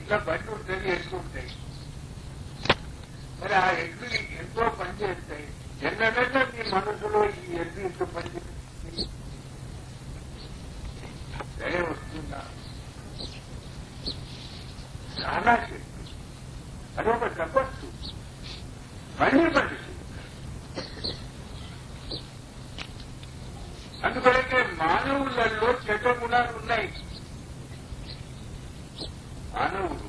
ఇంట్లో బండి ఉంటుంది, ఎడ్లు ఉంటాయి. మరి ఆ ఎడ్లు ఎంతో పనిచేస్తాయి. ఎన్నడన్నా మీ మనసులో ఈ ఎడ్లు ఇంత పనిచేస్తుంది దయ వస్తుందా? చాలా శక్తి. అదొక తపస్సు. మళ్ళీ మనిషి. అందుకొరకే మానవులలో చెడ్డ గుణాలు ఉన్నాయి. మానవుడు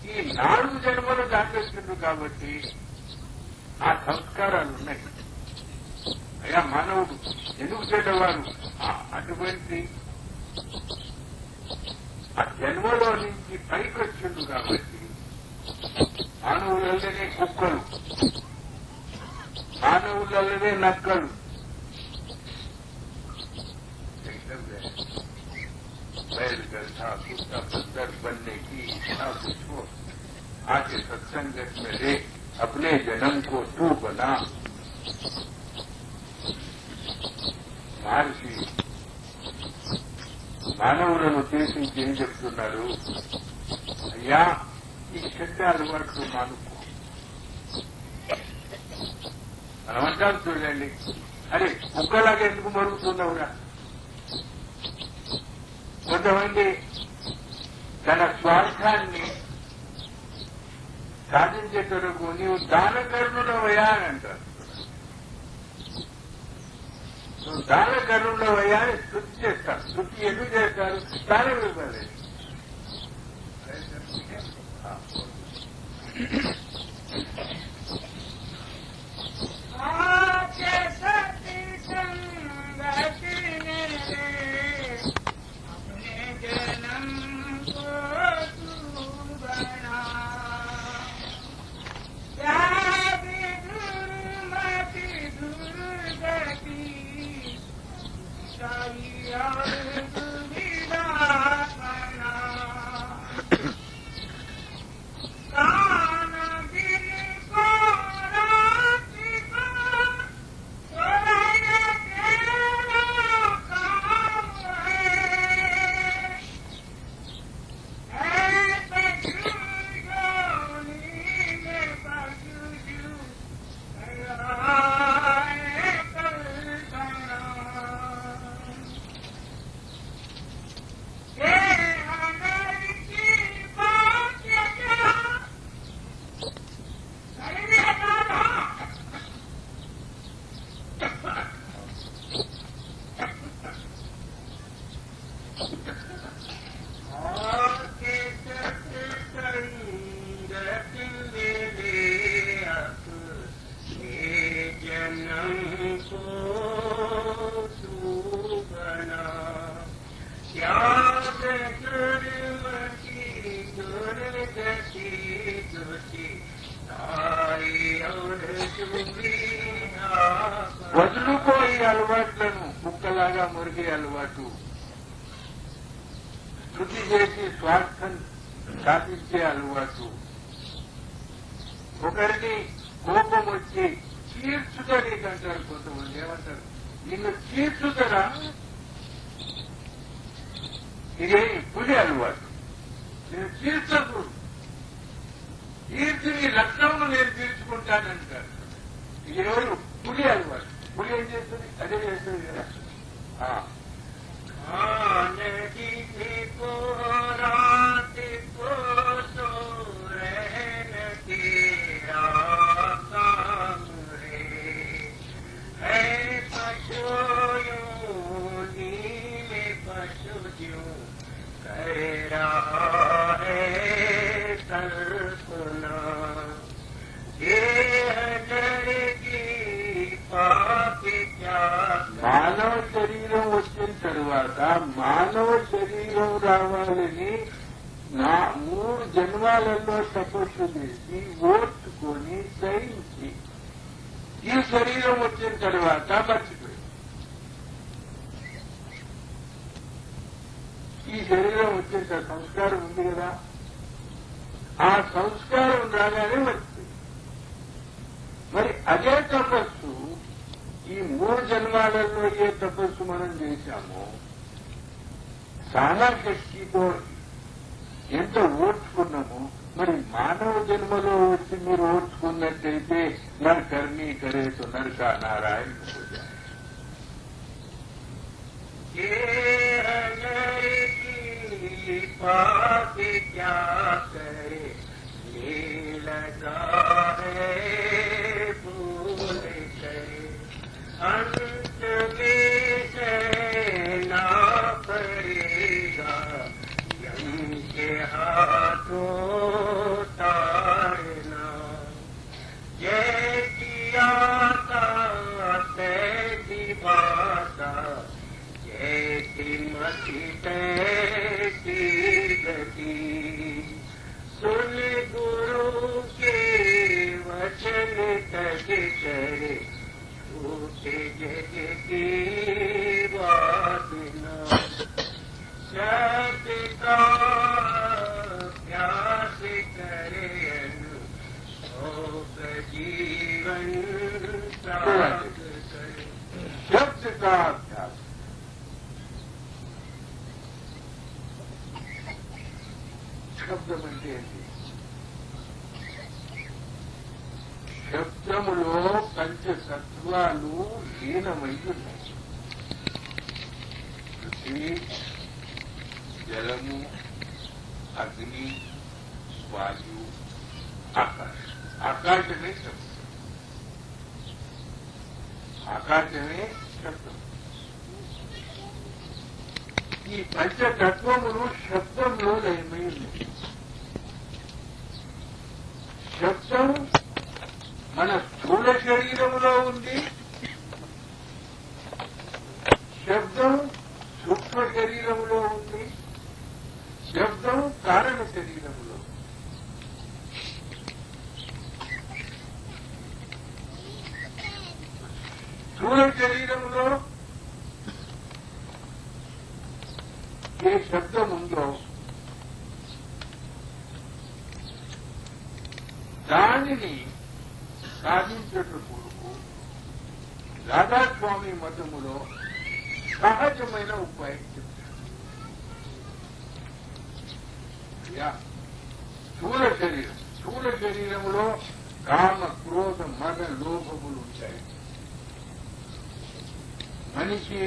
ఈ 4 జన్మలు దాటేస్తుండ్రు కాబట్టి ఆ సంస్కారాలు ఉన్నాయి. అయ్యా మానవుడు ఎందుకు చెడ్డవారు? అటువంటి ఆ జన్మలో నుంచి పైకి వచ్చిండు కాబట్టి మానవులనే కుక్కలు, మానవులనే నక్కలు. बैल गधा कुत्ता बंदर बनने की इच्छा कुछ हो, आके सत्संगत में रे अपने जन्म को तू बना. మహర్షి మానవులను ఉద్దేశించి ఏం చెప్తున్నారు? అయ్యా ఈ చెడ్డ అలవాట్లు మానుకో. మనమంటాం చూడండి, అరే కుక్కలాగా ఎందుకు మరుగుతున్నావురా? కొంతమంది తన స్వార్థాన్ని సాధించేటరకు నీవు దానకర్ణుడవయ్యా అని అంటారు. నువ్వు దానకర్ణుడవయ్యా అని స్తుతి చేస్తారు. స్తుతి ఎందుకు చేస్తారు? దానం ఇవ్వాలి. వదులుకో ఈ అలవాట్లను. కుక్కలాగా మురిగే అలవాటు, శృతి చేసి స్వార్థం సాధించే అలవాటు, ఒకరిని కోపం వచ్చి చీర్చుగా నీకంటారు. కొంతమంది ఏమంటారు, నిన్ను చీర్చుతరా? ఇదే పులి అలవాటు. నేను చీర్చకూడదు, చీర్చి నీ లక్ష్యమును నేను తీర్చుకుంటానంటారు. ఇది ఎవరు? పులి అలవాటు. పులి ఏం చేస్తుంది? అదే చేస్తుంది కదా. మానవ శరీరం వచ్చిన తరువాత మానవ శరీరం రావాలని 3 జన్మాలలో తపస్సు చేసి ఓర్చుకొని సహించి ఈ శరీరం వచ్చిన తరువాత మర్చిపోయి, ఈ శరీరం వచ్చిన సంస్కారం ఉంది కదా, ఆ సంస్కారం రాగానే మర్చిపోయి. మరి అదే తపస్సు ఈ 3 జన్మాలలో ఏ తపస్సు మనం చేశామో చాలా శక్తితో ఎంత ఓర్చుకున్నాము. మరి మానవ జన్మలో వచ్చి మీరు ఓర్చుకున్నట్టయితే నర్ కర్ణీ కరేతో నరకా నారాయణ పూజ. क्या करे लगा है भूल करे अंत में कहना पड़ेगा यम के हाथों ताड़ना जैसी आता तैसी बाता जैसी मति तैसी गति सुन गुरु के वचन तज करे झूठे जग की बात न शब्द का अभ्यास करे शोक जीवन प्राप्त करे. शब्द का अभ्यास. శబ్దం అంటే ఏంటి? శబ్దములో పంచతత్వాలు లీనమై ఉన్నాయి. పృథివీ, జలము, అగ్ని, వాయు, ఆకాశం. ఆకాశమే శబ్దం. ఆకాశమే శబ్దం. ఈ పంచతత్వములు శబ్దంలో లయమై ఉన్నాయి. శబ్దం మన స్థూల శరీరములో ఉంది. శబ్దం సూక్ష్మ శరీరములో ఉంది. శబ్దం కారణ శరీరములో. స్థూల శరీరములో ఏ శబ్దం ఉందో దానిని సాధించటం కొరకు రాధాస్వామి మతములో సహజమైన ఉపాయం చెప్తారు. స్థూల శరీరములో కామ, క్రోధ, మద, లోభములు ఉంటాయి. మనిషి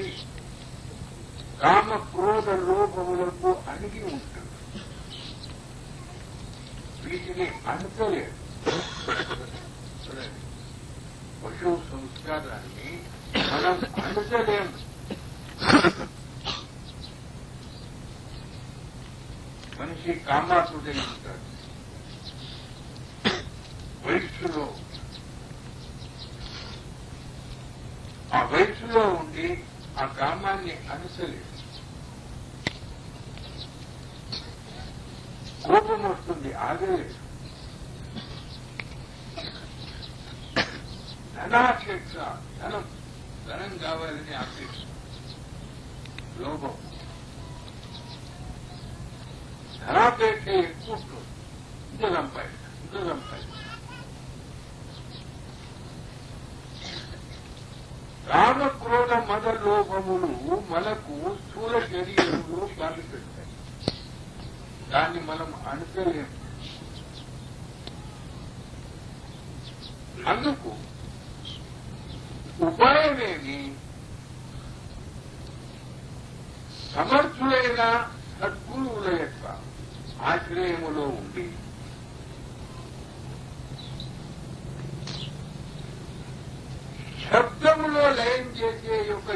కామ, క్రోధ, లోభములకు అణిగి ఉంటుంది. వీటిని అణచలేదు. పశువు సంస్కారాన్ని మనం అణచలేము. మనిషి కామాతుడై ఉంటాడు. వయస్సులో ఆ వయస్సులో ఉండి ఆ కామాన్ని అణచలేదు. కోపం వస్తుంది, ఆగలేదు. ధనాపేక్ష, ధనం కావాలని ఆపేక్ష, లోభం. ధనాపేక్ష ఎక్కువ ఉంటుంది. ఇంత సంపాదించ. కామ, క్రోధ, మద, లోభములు మనకు స్థూల శరీరంలో బాధ పెడతాయి. దాన్ని మనం అణచలేము. అందుకు ఉపాయమేమి? సమర్థులైన సద్గురువుల యొక్క ఆశ్రయములో ఉండి శబ్దములో లయం చేసే యొక్క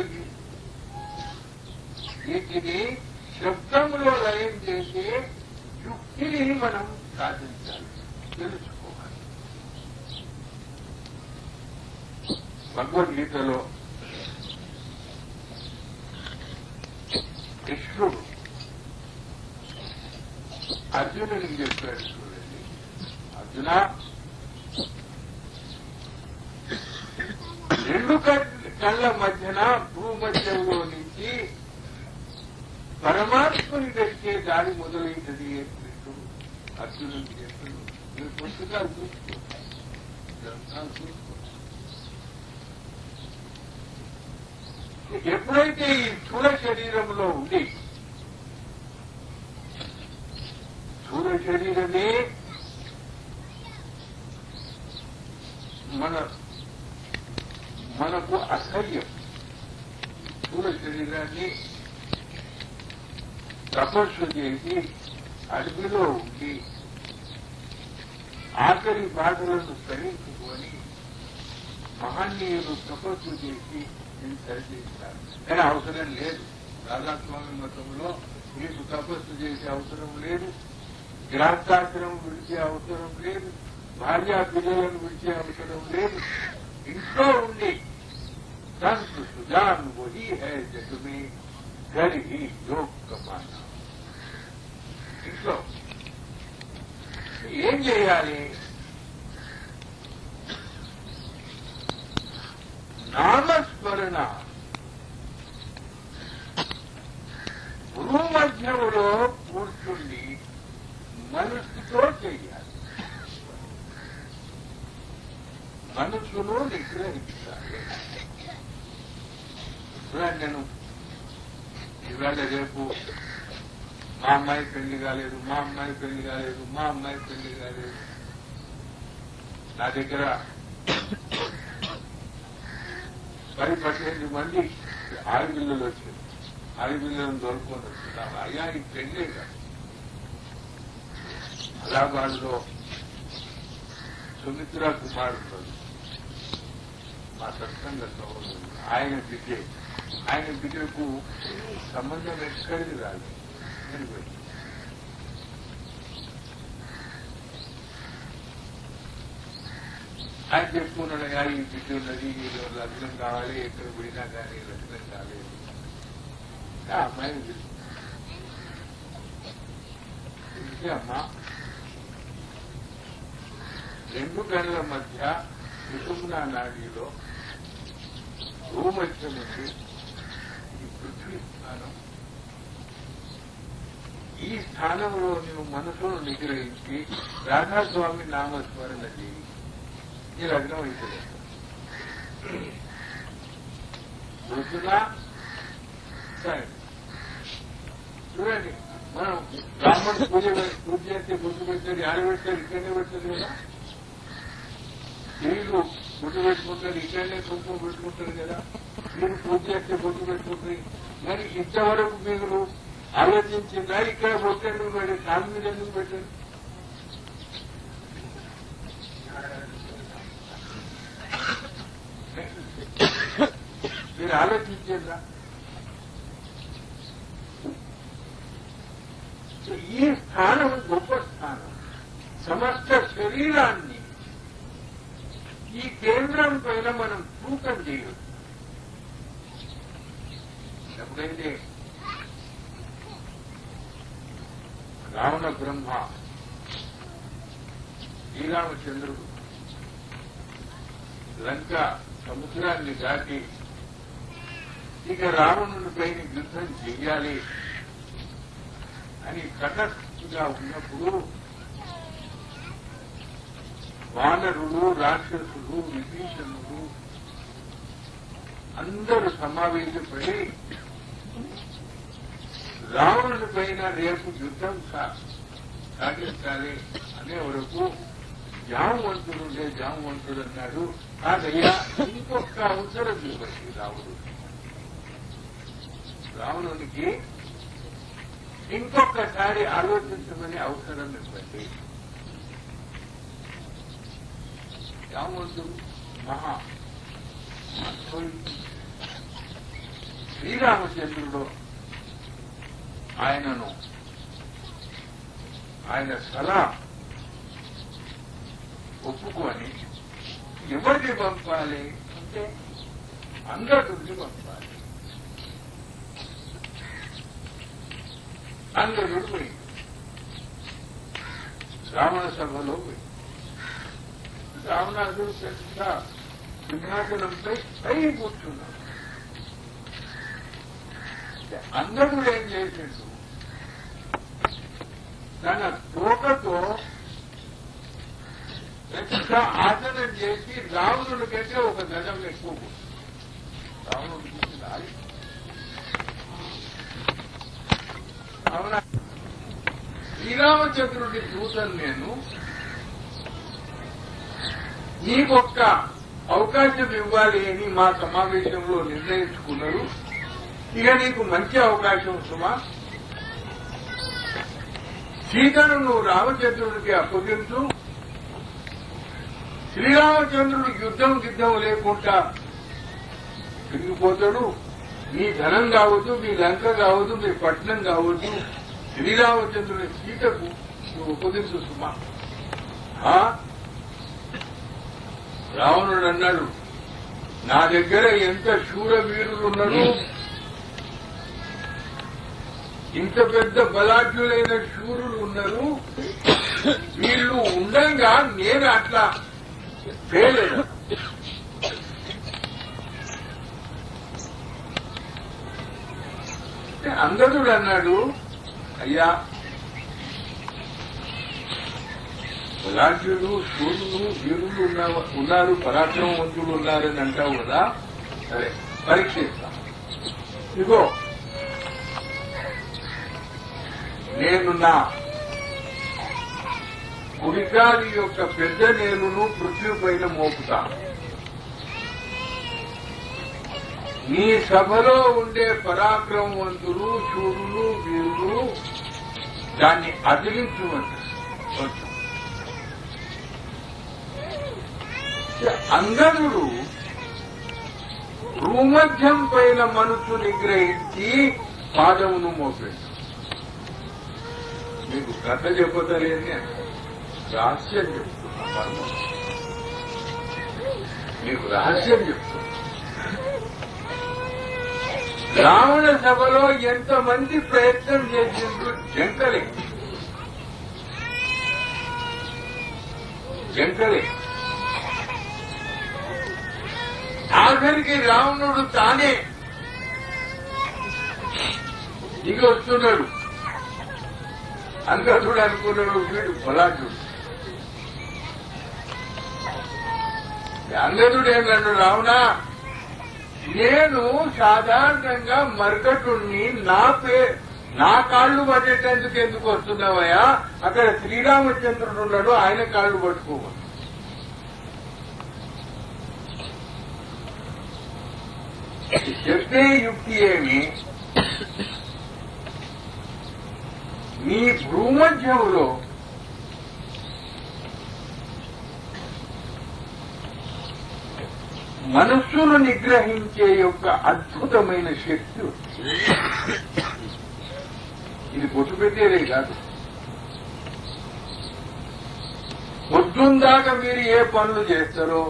వీటిని శబ్దములో లయం చేసే యుక్తిని మనం సాధించాలి, తెలుసుకోవాలి. భగవద్గీతలో కృష్ణుడు అర్జునుడికి చెప్పాడు, చూడండి, అర్జున, రెండు కళ్ళ మధ్యన భూమధ్యంలో నుంచి పరమాత్మని తెచ్చే దారి మొదలైనది కృష్ణుడు అర్జునుడికి చెప్పాడు. మీరు పుస్తకాలు చూసుకో, గ్రంథాలు చూసుకో. ఎప్పుడైతే ఈ స్థూల శరీరంలో ఉండి శరీరమే మనకు అసహ్యం. స్థూల శరీరాన్ని తపస్సు చేసి అడవిలో ఉండి ఆఖరి బాధలను సరించుకొని మహనీయులు తపస్సు చేసి నేను సరిచేస్తారు. కానీ అవసరం లేదు. రాధాస్వామి మతంలో మీకు తపస్సు చేసే అవసరం లేదు, గ్రాంథాశ్రమం విడిచే అవసరం లేదు, భార్యా పిల్లలను విడిచే అవసరం లేదు. ఇంట్లో ఉండి సంత్ సుజాన్ వహీ హై జగ్ మే ఘర్ హీ యోగ్ కమానా. ఇంట్లో ఏం చేయాలి? నామస్మరణ భూమధ్యములో కూర్చుండి మనస్సుతో చేయాలి. మనస్సును నిగ్రహించాలి. నేను ఇవాళ రేపు మా అమ్మాయి పెళ్లి కాలేదు, మా అమ్మాయి పెళ్లి కాలేదు, మా అమ్మాయి పెళ్లి కాలేదు. నా దగ్గర 10-18 మంది ఆడపిల్లలు వచ్చారు. ఆడపిల్లలను దొరుకుని వస్తున్నారు. అయ్యా ఈ పెళ్లే కాదు. అలహాబాద్లో సుమిత్రా కుమారుడు మా సత్సంగ సహోదరుడు, ఆయన బిడ్డకు సంబంధం ఎక్కడికి రాలేదు. ఆయన చెప్పుకున్నాడు, ఈ బిడ్డ ఉన్నది, లగ్నం కావాలి, ఎక్కడ పోయినా కానీ లగ్నం కాలేదు. ఆ అమ్మాయిని పిలిచి అమ్మా, 2 గంటల మధ్య సుషుమ్నా నాడిలో భూమధ్యం ఉంది ఈ పృథ్వీ స్థానం. ఈ స్థానంలో నువ్వు మనసును నిగ్రహించి రాధాస్వామి నామస్మరణ చేయి, ఈ లగ్నం అవుతుంది. పొద్దున చూడండి, మనం బ్రాహ్మణ్ పూజ చేస్తే బొట్టు పెట్టారు, ఆడబెట్టారు, ఇక్కడనే పెట్టారు కదా. స్త్రీలు బొట్టు పెట్టుకుంటారు, ఇక్కడనే కుంకుమ పెట్టుకుంటారు కదా. మీరు పూజ చేస్తే బొట్టు పెట్టుకుంటారు. మరి ఇంతవరకు మీరు ఆలోచించిందా? ఇక్కడ బొట్టెందుకు పెట్టారు, కాలు మీద ఎందుకు పెట్టారు? మీరు ఆలోచించిందా? ఈ స్థానం గొప్ప స్థానం. సమస్త శరీరాన్ని ఈ కేంద్రం పైన మనం తూకం చేయొచ్చు. ఎప్పుడైతే రావణ బ్రహ్మ శ్రీరామచంద్రుడు లంక సముద్రాన్ని దాటి ఇక రావణుని పైన యుద్ధం చెయ్యాలి అని కటస్థుగా ఉన్నప్పుడు వానరులు, రాక్షసులు, విభీషణులు అందరూ సమావేశపడి రావణుని పైన రేపు యుద్ధం సాగించాలి అనే వరకు జామవంతుడు అన్నాడు. కాదయ్యా, ఇంకొక అవసరం ఇవ్వండి రావణునికి ఇంకొకసారి ఆలోచించమని అవసరం ఇవ్వండి. జామవంతుడు మహా శ్రీరామచంద్రుడు ఆయన సలహా ఒప్పుకొని ఎవరిని పంపాలి అంటే అంగదుడిని పంపాలి. అంగదుడు పోయి రావణ సభలో పోయి రావణాసుడు పెద్ద సింహాసనంపై కూర్చున్నాడు. అంగదుడు ఏం చేసిండు? తన తోకతో పెద్ద ఆసనం చేసి రావణుడి కంటే ఒక గజం ఎక్కువ రావణుడి కూర్చున్నాడు. శ్రీరామచంద్రుడి దూతను నేను, నీకొక్క అవకాశం ఇవ్వాలి అని మా సమావేశంలో నిర్ణయించుకున్నారు. ఇక నీకు మంచి అవకాశం సుమా, సీతను నువ్వు రామచంద్రుడికి అప్పగించు. శ్రీరామచంద్రుడు యుద్ధం లేకుండా తిరిగిపోతాడు. మీ ధనం కావద్దు, మీ లంక కావద్దు, మీ పట్టణం కావద్దు, శ్రీరామచంద్రుని సీతకు నువ్వు ఉపదించు సుమా. రావణుడు అన్నాడు, నా దగ్గర ఎంత శూరవీరులు ఉన్నారు, ఇంత పెద్ద బలాఢ్యులైన శూరులు ఉన్నారు, వీళ్ళు ఉండగా నేను అట్లా చేయలేదు. అంగదుడు అన్నాడు, అయ్యా బలాఢ్యులు శూరులు వీరులు ఉన్నారు, పరాక్రమవంతులు ఉన్నారని అంటావు కదా, సరే పరీక్షిస్తాం. ఇగో నేను నా కుడికాలి యొక్క పెద్ద నేలును పృథ్వీ పైన మోపుతాను. నీ సభలో ఉండే పరాక్రమవంతులు శూరులు వీరులు దాన్ని అదిలించవచ్చు. అంగదుడు భూమధ్యం పైన మనసు నిగ్రహించి పాదమును మోపాడు. మీకు కథ చెప్పతలేని రహస్యం చెప్తున్నా, మీకు రహస్యం చెప్తున్నా. రావణ సభలో ఎంతమంది ప్రయత్నం చేసిండ్రు, జంకలే. ఆఖరికి రావణుడు తానే దిగి వస్తున్నాడు. అంగదుడు అనుకున్నాడు వీడు బలాఢ్యుడు. అంగదుడు ఏమన్నాడు, రావణ నేను సాధారణంగా మర్కటుణ్ణి నా కాళ్లు పట్టేటందుకు ఎందుకు వస్తున్నావయ్యా, అక్కడ శ్రీరామచంద్రుడు ఉన్నాడు, ఆయన కాళ్లు పట్టుకోమని. చెప్పే యుక్తి ఏమి, నీ భూమధ్యంలో మనస్సును నిగ్రహించే యొక్క అద్భుతమైన శక్తి ఇది పొట్టు పెట్టేదే కాదు. పొద్దుందాకా మీరు ఏ పనులు చేస్తారో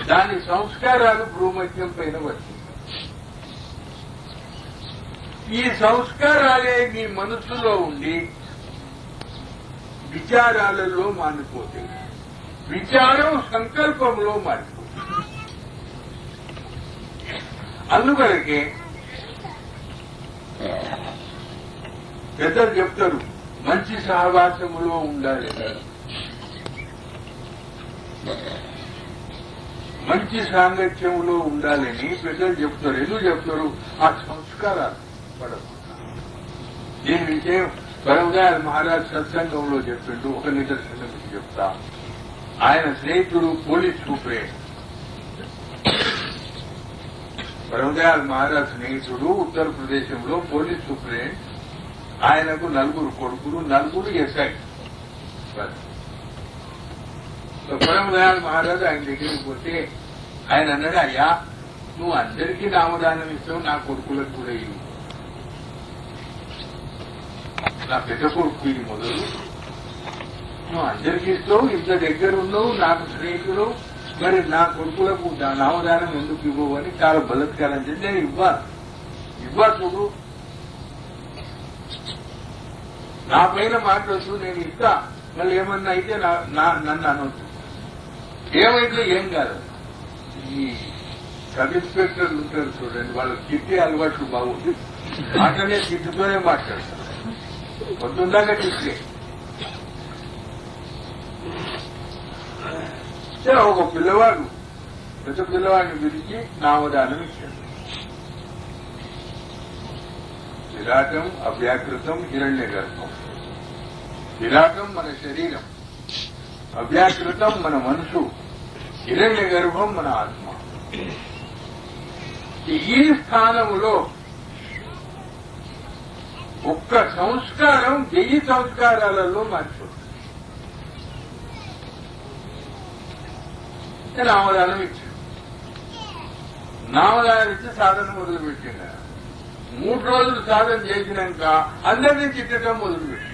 దాని సంస్కారాలు భూమధ్యం పైన వచ్చాయి. ఈ సంస్కారాలే మీ మనస్సులో ఉండి విచారాలలో మారిపోతాయి. విచారం సంకల్పంలో మారిపోతుంది. అందువరకే పెద్దలు చెప్తారు, మంచి సహవాసములో ఉండాలి, మంచి సాంగత్యంలో ఉండాలని పెద్దలు చెప్తారు. ఎందుకు చెప్తారు? ఆ సంస్కారాలు పడకుండా. దీని విషయం పరమదయాళ్ మహారాజ్ సత్సంగంలో చెప్పిండు. ఒక నిదర్శనం చెప్తా. ఆయన స్నేహితుడు పోలీస్ సూపరింటెండెంట్. పరమదయాళ్ మహారాజ్ స్నేహితుడు ఉత్తరప్రదేశంలో పోలీస్ సూపరింటెండెంట్. ఆయనకు 4 కొడుకులు, 4 ఎస్ఐ. పరమదయాళ్ మహారాజ్ ఆయన దగ్గరికి పోతే ఆయన అన్నాడు, అయ్యా నువ్వు అందరికీ నామదానం ఇస్తావు, నా కొడుకులకు కూడా ఇవ్వు. నా పెద్ద కొడుకు ఇది మొదలు, నువ్వు అందరికీ ఇస్తావు, ఇంత దగ్గర ఉన్నావు, నాకు స్నేహితుడు, మరి నా కొడుకులకు నామదానం ఎందుకు ఇవ్వవు అని చాలా బలత్కారం చేసి, నేను ఇవ్వ చూడు, నా పైన మాట్లాడుతూ నేను ఇస్తా, మళ్ళీ ఏమన్నా అయితే నన్ను అనొచ్చు. ఏమైతే ఏం కాదు. ఈ సబ్ ఇన్స్పెక్టర్లు ఉంటారు చూడండి, వాళ్ళకి తిట్టే అలవాట్లు బాగుంది. మాటనే తిట్టుతూనే మాట్లాడతారు, పొద్దుందాకా తిట్టే. ఒక పిల్లవాడు పెద్ద పిల్లవాడిని పిలిచి నామదానం ఇచ్చాడు. విరాటం అవ్యాకృతం హిరణ్య గర్భం. విరాటం మన శరీరం, అవ్యాకృతం మన మనసు, హిరణ్య గర్భం మన ఆత్మ. ఈ స్థానములో ఒక్క సంస్కారం 1000 సంస్కారాలలో మార్చుతుంది. నామదానం ఇచ్చాడు. నామదానం ఇచ్చి సాధన మొదలుపెట్టింది. 3 రోజులు సాధన చేసినాక అందరినీ తిట్టడం మొదలుపెట్టి,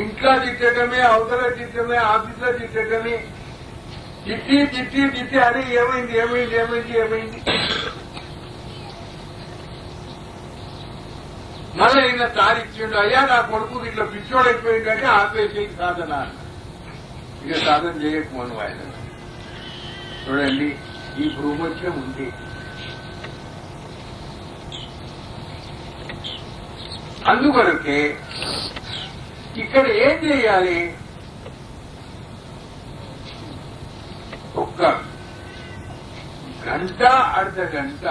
ఇంట్లో తిట్టడమే, అవతల తిట్టడమే, ఆఫీసులో తిట్టడమే, తిట్టి తిట్టి తిట్టి అరే ఏమైంది ఏమైంది ఏమైంది ఏమైంది. మళ్ళీ ఈయన తారీఖిండు, అయ్యా నా కొడుకు ఇట్లా పిచ్చోడైపోయిందంటే ఆపేసి సాధన అన్న. ఇక సాధన చేయకపోను ఆయన. చూడండి, ఈ భూమధ్యం ఉంది. అందుకొరకే ఇక్కడ ఏం చేయాలి? ఒక్క గంట అర్ధ గంట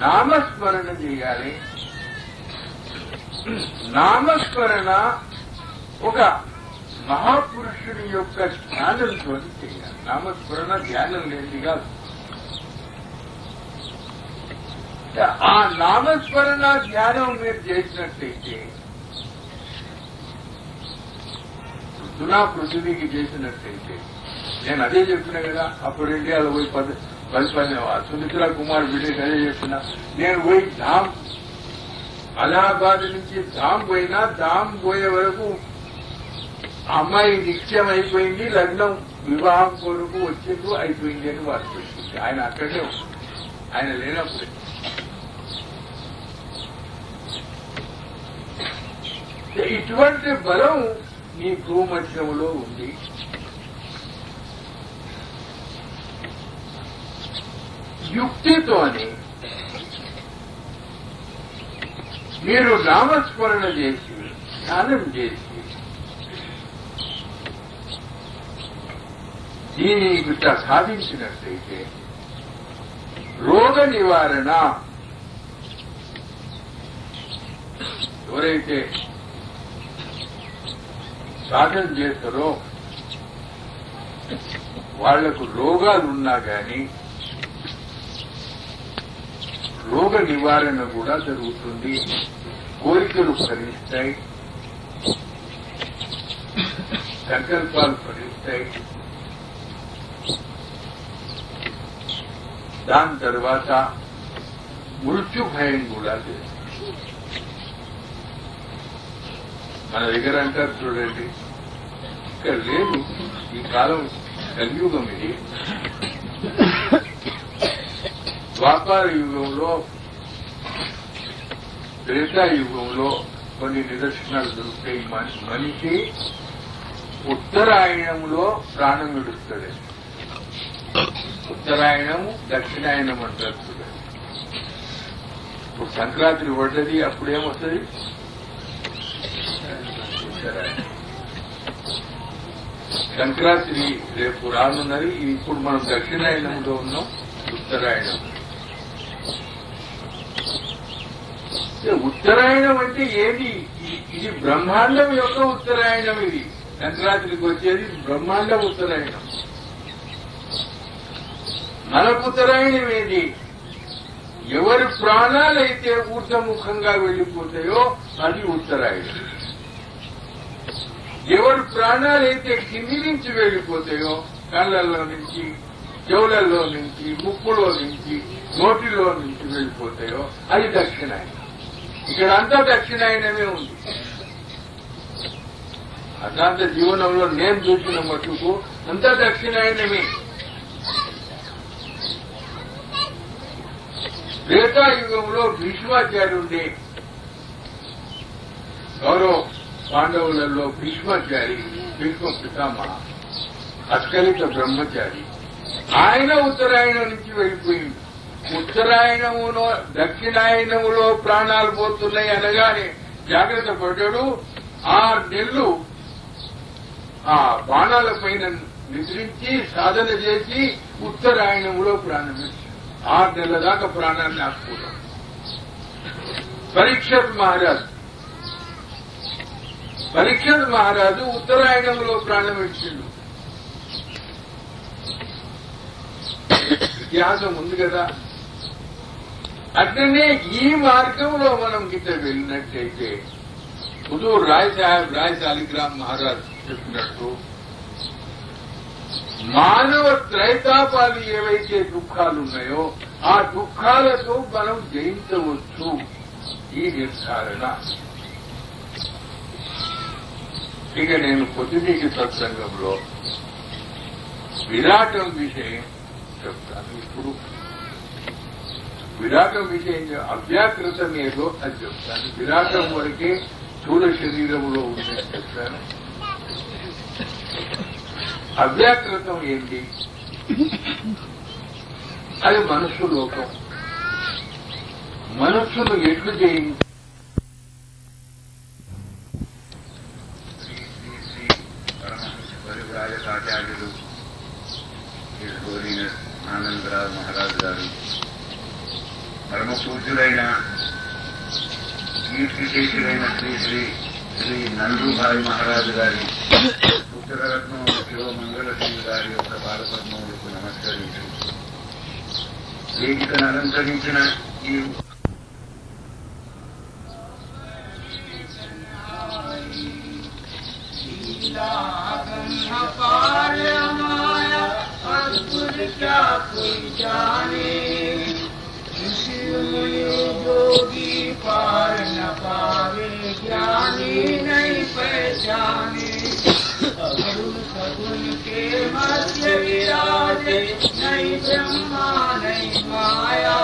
నామస్మరణ చేయాలి. నామస్మరణ ఒక మహాపురుషుని యొక్క ధ్యానంతో చేయాలి. నామస్మరణ ధ్యానం లేని కాదు. ఆ నామస్మరణ ధ్యానం మీరు చేసినట్టయితే పృథ్వీకి చేసినట్టయితే, నేను అదే చెప్పినా కదా, అప్పుడు ఇండియాలో పోయి 10 సుమిత్రా కుమార్ బిడ్డకి అదే చెప్పినా. నేను పోయి ధామ్, అలహాబాద్ నుంచి ధామ్ పోయినా, ధామ్ పోయే వరకు అమ్మాయి నిశ్చయం అయిపోయింది, లగ్నం వివాహం కొరకు వచ్చేందుకు అయిపోయింది అని వారు చెప్పింది. ఆయన అక్కడే ఆయన లేనప్పుడు. ఇటువంటి బలం నీ భూమధ్యములో ఉంది. యుక్తితోనే మీరు నామస్మరణ చేసి, ధ్యానం చేసి, దీని బిడ్డ సాధించినట్లయితే రోగ నివారణ, ఎవరైతే సాధన చేస్తారో వాళ్లకు రోగాలున్నా గాని రోగ నివారణ కూడా జరుగుతుంది. కోరికలు ఫలిస్తాయి, సంకల్పాలు ఫలిస్తాయి. దాని తర్వాత మృత్యు భయం కూడా లేదు. మన దగ్గర అంటారు చూడండి, ఇక్కడ లేదు, ఈ కాలం కలియుగం ఇది. ద్వాపర యుగంలో, త్రేతాయుగంలో కొన్ని నిదర్శనాలు దొరుకుతాయి. మనిషి ఉత్తరాయణంలో ప్రాణం విడుస్తాడు. ఉత్తరాయణము, దక్షిణాయనం అంటారు చూడండి. ఇప్పుడు సంక్రాంతి పడ్డది, అప్పుడేమొస్తుంది? సంక్రాంతి రేపు రానున్నది. ఇప్పుడు మనం దక్షిణాయనంలో ఉన్నాం, ఉత్తరాయణం. ఉత్తరాయణం అంటే ఏది? ఇది బ్రహ్మాండం యొక్క ఉత్తరాయణం. ఇది సంక్రాంతికి వచ్చేది బ్రహ్మాండం ఉత్తరాయణం. మనకు ఉత్తరాయణం ఏది? ఎవరి ప్రాణాలైతే ఊర్ధముఖంగా వెళ్లిపోతాయో అది ఉత్తరాయణం. ఎవరి ప్రాణాలైతే కింది నుంచి వెళ్లిపోతాయో, కళ్ళల్లో నుంచి, చెవులలో నుంచి, ముక్కులో నుంచి, నోటిలో నుంచి వెళ్లిపోతాయో అది దక్షిణాయనం. ఇక్కడ అంతా దక్షిణాయనమే ఉంది. అశాంత జీవనంలో నేను చూసిన మట్టుకు అంతా దక్షిణాయనమే. త్రేతాయుగంలో భీష్మాచార్యుండే, గౌరవ పాండవులలో భీష్మాచారి, భీష్మ పితామహ, అస్కలిత బ్రహ్మచారి. ఆయన ఉత్తరాయణం నుంచి వెళ్లిపోయింది. ఉత్తరాయణములో, దక్షిణాయనములో ప్రాణాలు పోతున్నాయి అనగానే జాగ్రత్త పడ్డాడు. 6 నెలలు ఆ బాణాల పైన నిద్రించి సాధన చేసి ఉత్తరాయణములో ప్రాణం ఇచ్చాడు. 6 నెలల దాకా ప్రాణాన్ని ఆపుకున్నాడు. పరీక్షత్ మహారాజు ఉత్తరాయణంలో ప్రాణం ఇచ్చిండు. ఇతిహాసం ఉంది కదా. అట్లనే ఈ మార్గంలో మనం గిట్ట వెళ్ళినట్టయితే హుజూర్ రాయ్ సాహెబ్ రాయ్ సాలిగ్రామ్ మహారాజ్ చెప్పినట్టు మానవ త్రైతాపాలు ఏవైతే దుఃఖాలున్నాయో ఆ దుఃఖాలతో మనం జయించవచ్చు. ఈ నిర్ధారణ ఇక నేను పొద్దునీటి సత్సంగంలో విరాటం విషయం చెప్తాను. ఇప్పుడు విరాటం విషయం అవ్యాకృతం ఏదో అది చెప్తాను. విరాటం వరకే స్థూల శరీరంలో ఉందని చెప్తాను. అవ్యాకృతం ఏంటి? అది మనస్సు లోకం. మనస్సును ఎట్లు చేయించి ఆచార్యులు ఆనందరావు మహారాజు గారు, పరమ పూజ్యులైన కీర్తిశేషులైన శ్రీ శ్రీ శ్రీ నందూభాయి మహారాజు గారి ఉత్తరరత్నం శివమంగళసింగ్ గారి యొక్క పాదపద్మములకు నమస్కరించి వేదికను అలంకరించిన ఈ क्या कोई जाने, ऋषि मुनि योगी पार न पावे, ज्ञानी नहीं पहचाने। अगुण सगुण के मध्य विराजे, नहीं ब्रह्मा नहीं माया,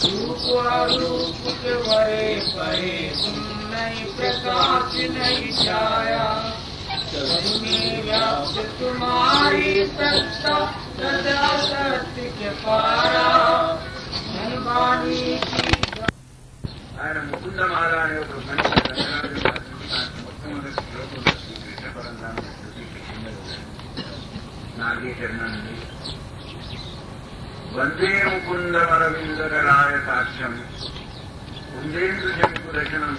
रूप अरूप के वरे परे, नहीं प्रकाश नहीं छाया। में व्याप्त तुम्हारी सत्ता, सदा सत्य के पारा, धनवानी की ఆయన ముకుంద మహారాణి యొక్క మంచి మొట్టమొదటి శ్లోకంలో శ్రీకృష్ణ పరంధామ నాగేచరణండి వందే ముకుందమరవిందరాయ సాక్ష్యం కుందేందు జంకు దర్శనం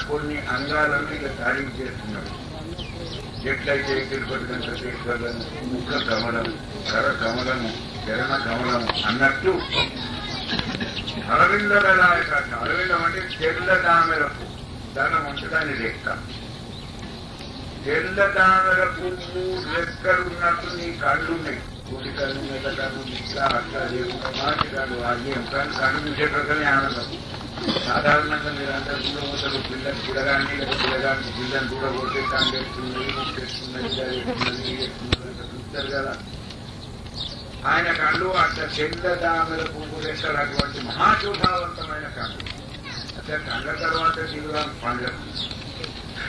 కొన్ని అంగాలను ఇక తారీఫ్ చేస్తున్నాడు. ఎట్లయితే తిరుపతి వెంకటేశ్వరులను ముఖ కమలం, కర కమలము, చరణ కమలము అన్నట్టు అరవిందరాయక, అరవిందం అంటే తెల్ల తామెరకు ధనమంతటాన్ని లెక్క. తెల్ల తామెర పువ్వు రెక్కలున్నట్టు నీ కళ్ళున్నాయి. గుడి కళ్ళు, మెల్ల కళ్ళు, ఇట్లా అట్లా లేకుండా మాటి కళ్ళు ఆగ్యం కానీ కళ్ళు చూసే ప్రకారమే ఆనందం. సాధారణంగా మీరందరూ చూడబోతారు, పిల్లలు పిల్లగాన్ని లేదా పిల్లగాన్ని పిల్లని చూడబోతే కాంగేస్తుంది, చూస్తారు కదా. ఆయన కళ్ళు అట్లా తెల్ల తామెర పువ్వు రెక్కలు అటువంటి మహాశోభావంతమైన కళ్ళు. అట్లా కళ్ళ తర్వాత తిరుగుగా పండ్ల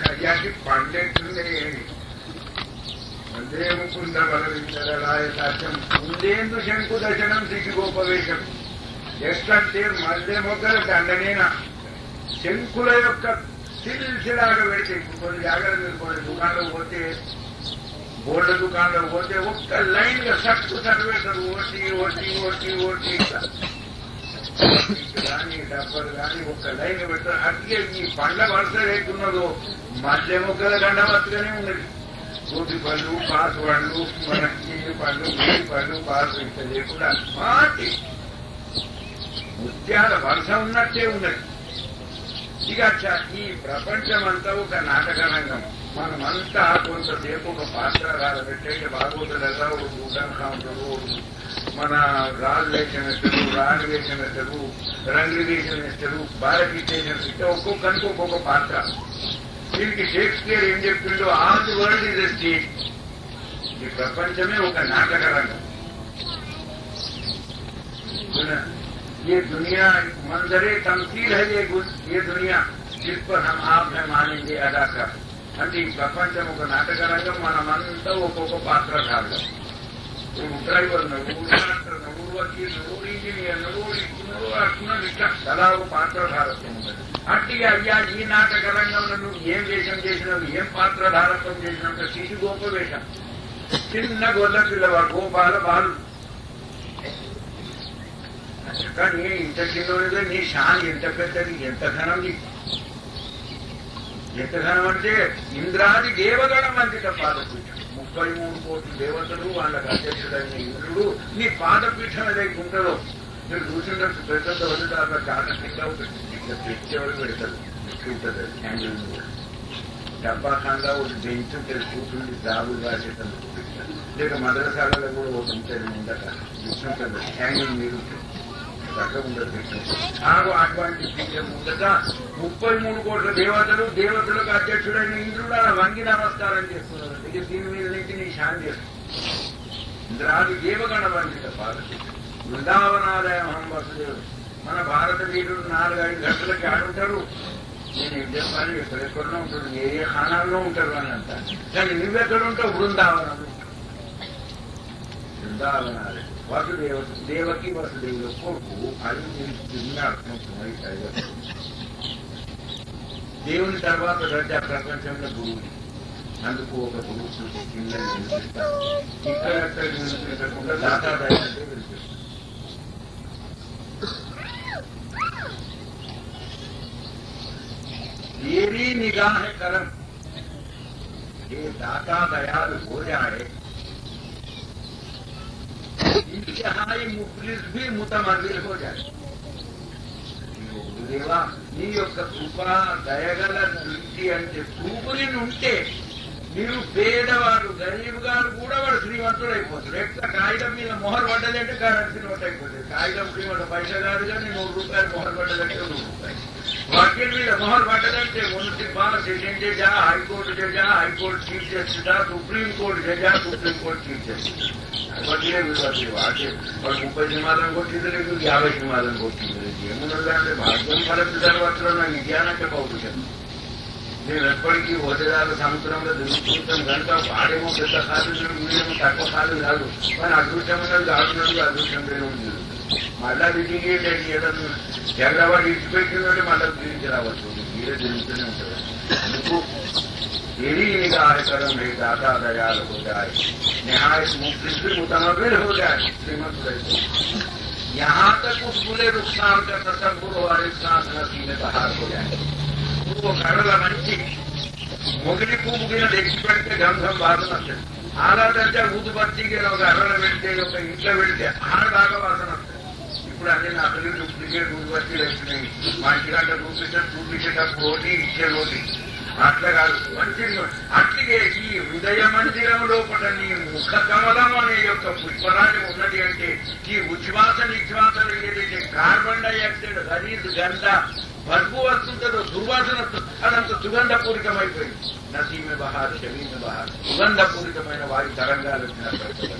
అయ్యాకి పండెట్టుండే వందే ముకుంద బలవిందరాయ సాధ్యం ముందేందు శంకు దర్శనం శిశుగోపవేశం. ఎట్లంటే మధ్య మొక్కల దండనేన శంకుల యొక్క సిల్సిలాగా పెడితే కొన్ని జాగ్రత్తలు కొన్ని దుకాణంలో పోతే బోర్డు దుకాణంలో పోతే ఒక్క లైన్ గా సట్టు చదివేస్తారు. ఓటి ఓటి ఓటి ఓటి కానీ డబ్బలు కానీ ఒక్క లైన్ పెడతారు. అట్లే ఈ పండ్ల వరుస లేకున్నదో మధ్య మొక్కల దండ వరుసగానే ఉన్నది. కోటి పళ్ళు, పాసు పళ్ళు, మనకి పళ్ళు, వేడి పళ్ళు, పాసు ఇంత లేకుండా మాటి ముత్యాల వరుస ఉన్నట్టే ఉన్నది. ఇక ఈ ప్రపంచమంతా ఒక నాటక రంగం. మనమంతా కొంతసేపు ఒక పాత్ర పెట్టే భాగవతులలో ఒక భూటంగా ఉంటారు, మన రాజు వేషం వేస్తారు, రాణి వేషం వేస్తారు, రంగు వేషం వేస్తారు, భారతీయ ఇస్తే ఒక్కొక్కరికి ఒక్కొక్క పాత్ర. దీనికి షేక్స్పియర్ ఏం చెప్తుండో all the world is a stage. ఈ ప్రపంచమే ఒక నాటక రంగం. ये दुनिया मंजरे तमसील है, ये दुनिया जिस पर हम आप है मानेंगे अदाकार. అంటే ఈ ప్రపంచం ఒక నాటక రంగం. మనమంతా ఒక్కొక్క పాత్రధారులు. డ్రైవర్ నువ్వు, డాక్టర్ నువ్వు, వకీల్ నువ్వు, ఇంజనీర్ నువ్వు, ఇట్లా అలా ఒక పాత్రధారత్వం ఉన్నది. అట్టిగా అయ్యా ఈ నాటక రంగంలో నువ్వు ఏం వేషం చేసినావు, ఏం పాత్రధారత్వం చేసినావు? శిశు గోప వేషం. చిన్న గొల్ల పిల్లవాడు, గోపాల బాలు. కానీ ఇంత చిన్నోడిగా నీ షాన్ ఎంత పెద్దది, ఎంత ఘనం. ఎంత ఘనం అంటే ఇంద్రాది దేవగణం అందిట పాదపీఠం. 33 కోట్ల దేవతలు వాళ్ళకి అధ్యక్షుడైన ఇంద్రుడు నీ పాదపీఠం ఏదైతే ఉంటుందో మీరు చూసినట్టు పెద్ద వదిలిదాకా చాలా కింద ఉంటుంది. ఇట్లా తెచ్చేవాళ్ళు పెడతారు, ఉంటుంది హ్యాండిల్ డబ్బాఖాన్గా ఒక బెంచ్ ఉంటుంది, కూర్చుండి జాబులు రాసేటందుకు పెట్టారు. లేక మదరసాలలో కూడా ఒక ఉంటుంది ముందట కూర్చుంటుంది, హ్యాండిల్ మీరు అటువంటి ముందట 33 కోట్ల దేవతలకు అధ్యక్షుడైన ఇంద్రుడు అలా వంగి నమస్కారం చేస్తున్నారు. ఇక దీని మీద నుంచి నీ శాంతి చేస్తుంది. ఇంద్రాది దేవగణ వంగిత భారతి బృందావనాలయం హం వసుదేవుడు. మన భారతదేశుడు 4-5 గంటలకి ఆడుంటారు. నేను ఏం చెప్పాలి, ఎక్కడెక్కడో ఉంటాడు, ఏ ఖానాల్లో ఉంటారు అని అంటారు. కానీ నువ్వెక్కడ ఉంటావు? బృందావనంలో. బృందావనాలయం వసుదేవ దేవకి వసుదేవుల కొడుకు. అది చిన్న అర్థం. దేవుని తర్వాత దర్జా ప్రపంచంలో గురువుని. అందుకు ఒక గురువు కింద వినిపిస్తాను. ఇక్కడ వినిపించకుండా దాతాదాయంటే వినిపిస్తాను. तेरी निगाह करम ये दाता दयाल हो जाए, इंतहाई मुखलिस भी मुतमर्रिल हो जाए. గురుదేవా నీ యొక్క కృప దయగల దృష్టి అంటే చూపుని ఉంటే మీరు పేదవాడు గరీబ్ గారు కూడా వాడు శ్రీమంతుడు అయిపోతాడు. ఎట్లా కాగితం మీద మొహర్ పడ్డదంటే కరెన్సీ నోట్ అయిపోతుంది. కాగితం మీద పైసా కాదు కానీ 100 రూపాయలు మొహర్ పడ్డదంటే 100 రూపాయలు. वकील भी मोहर पटदे मुन्सिपल सेशन जज हाईकोर्ट जज high court chief justice supreme court जज सुप्रीम कोर्ट चीफ जस्टिस वकीले वाके 30 सिंहासन కొట్టింది, 50 सिंहासन కొట్టింది. ఏమున్నదంటే భాగ్యం ఫలిత తర్వాత నాకు విజ్ఞానం చెప్పవుతుంది. నేను ఎప్పటికీ హోదాల సముద్రంలో దిగుతుంటాం కనుక వాడేమో పెద్ద ఖాళీ వీడేమో తక్కువ ఖాళీ కాదు. కానీ అదృష్టం ఉన్నది ఆడుతున్నది అదృష్టం లేదు. మళ్ళా దిగి ఎల్లవాడు ఇచ్చిపెట్టినట్టు మళ్ళా తిరిగి రావచ్చు. మీరే తిరుగుతూనే ఉంటారు. అందుకు यही निगाह करम है दाता दयाल हो जाए, निहायत मुफ्लिस मुतमव्विल हो जाए, श्रीमत रहे. यहाँ तक उस बुरे नुकसान का तसव्वुर और एक सांस नसीब बहार हो जाए. నువ్వు ఒక అరల మంచి మొగిలి పువ్వు కింద తెచ్చి పెడితే గంధం వాసన వస్తుంది. ఆరాధంటే ఊదుపత్తికి ఒక అరల పెడితే ఒక ఇంట్లో పెడితే ఆడదాకా వాసన వస్తుంది. ఇప్పుడు అన్ని అసలు డూప్లికేట్ ఊదుపత్తి వేస్తున్నాయి. మా ఇంటికంటే చూపించేటప్పుడు ఒకటి ఇచ్చే ఒకటి అట్లా కాదు. మంచి అట్లగే ఈ హృదయ మందిరం లోపల నీ ముఖ కమలం అనే యొక్క పుష్పరాజం ఉన్నది అంటే ఈ ఉచ్ఛ్వాస నిశ్వాసలు ఏదైతే కార్బన్ డైఆక్సైడ్ ఖరీదు గంధ బర్బు వస్తుందో దుర్వాసన అదంత సుగంధపూరితమైపోయింది. నసీమె బహార్ షమీమె బహార్ సుగంధపూరితమైన వారి తరంగాలు వచ్చినప్పుడు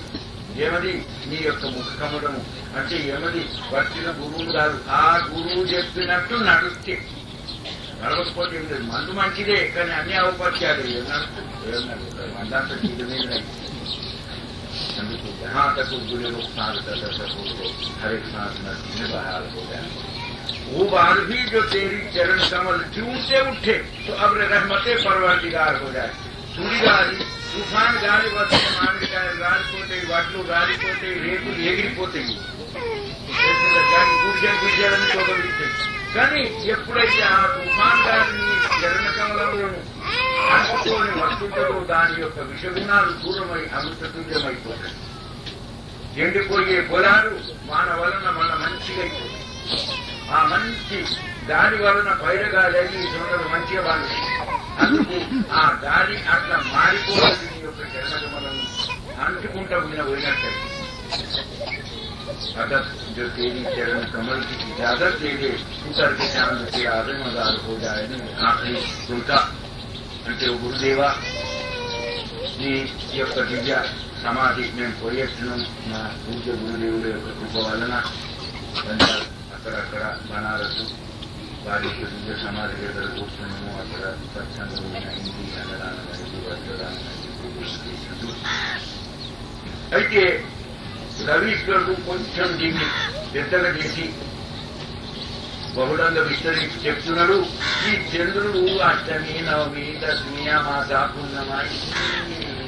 ఏమది నీ యొక్క ముఖ కమలము అంటే ఏమది వచ్చిన గురువు గారు ఆ గురువు చెప్పినట్టు నడుస్తే నడవకపోతే ఏం లేదు. మందు మంచిదే కానీ అన్ని అవపత్యాలు మందంతా చీదనే అందుకు జहाँ तक बुरे लोग साथ हर एक सांस नसीब बहाल हो गया। वो बार भी जो तेरी चरण कमल क्यों से उठे तो अब रहमते परवरदिगार हो जाए। सूरी गाली तूफान గాలి వస్తే మామిడికాయ రాలిపోతాయి, వడ్లు రాలిపోతాయి, రేకులు ఎగిరిపోతాయి, గుడిజలని తోగలుగుతాయి. కానీ ఎప్పుడైతే ఆ తుఫాన్ గాలిని చరణ కమలంలోను అందుకొని వస్తుందో దాని యొక్క విషగుణాలు దూరమై అమృతతుల్యమైపోతాయి. ఎండిపోయే పొలాలు మన వలన మన మంచిగా అయిపోతాయి. ఆ మంచి దాని వలన పైరగాలి అయ్యి సొంతలు మంచిగా వాళ్ళు. అందుకు ఆ గాలి అట్లా మారిపోవాలి. నీ యొక్క చరణకమలను అంటుకుంటా పోయినట్టు अगर जो तेरी चरण कमल की इजाजत दे दे उतर के चांद से आजमदार हो जाए न आखिरी तुलका అంటే గురుదేవా నీ యొక్క దివ్య సమాధి మేము పోయేస్తున్నాం. మా పూజ్య గురుదేవుల యొక్క కృప వలన అక్కడక్కడ బనారసు వారి యొక్క దివ్య సమాధి దగ్గర కూర్చున్నాము. అక్కడ స్వచ్ఛందమైన హిందీ అన్నదానం అనేది వజ్రదానం అనేది. అయితే రవీశ్వరుడు కొంచెం దీన్ని పెద్దగా చేసి బహుళంగా విస్తరించి చెప్తున్నాడు. ఈ చంద్రుడు అష్టమి నవమి దశమి అమాస పూర్ణమా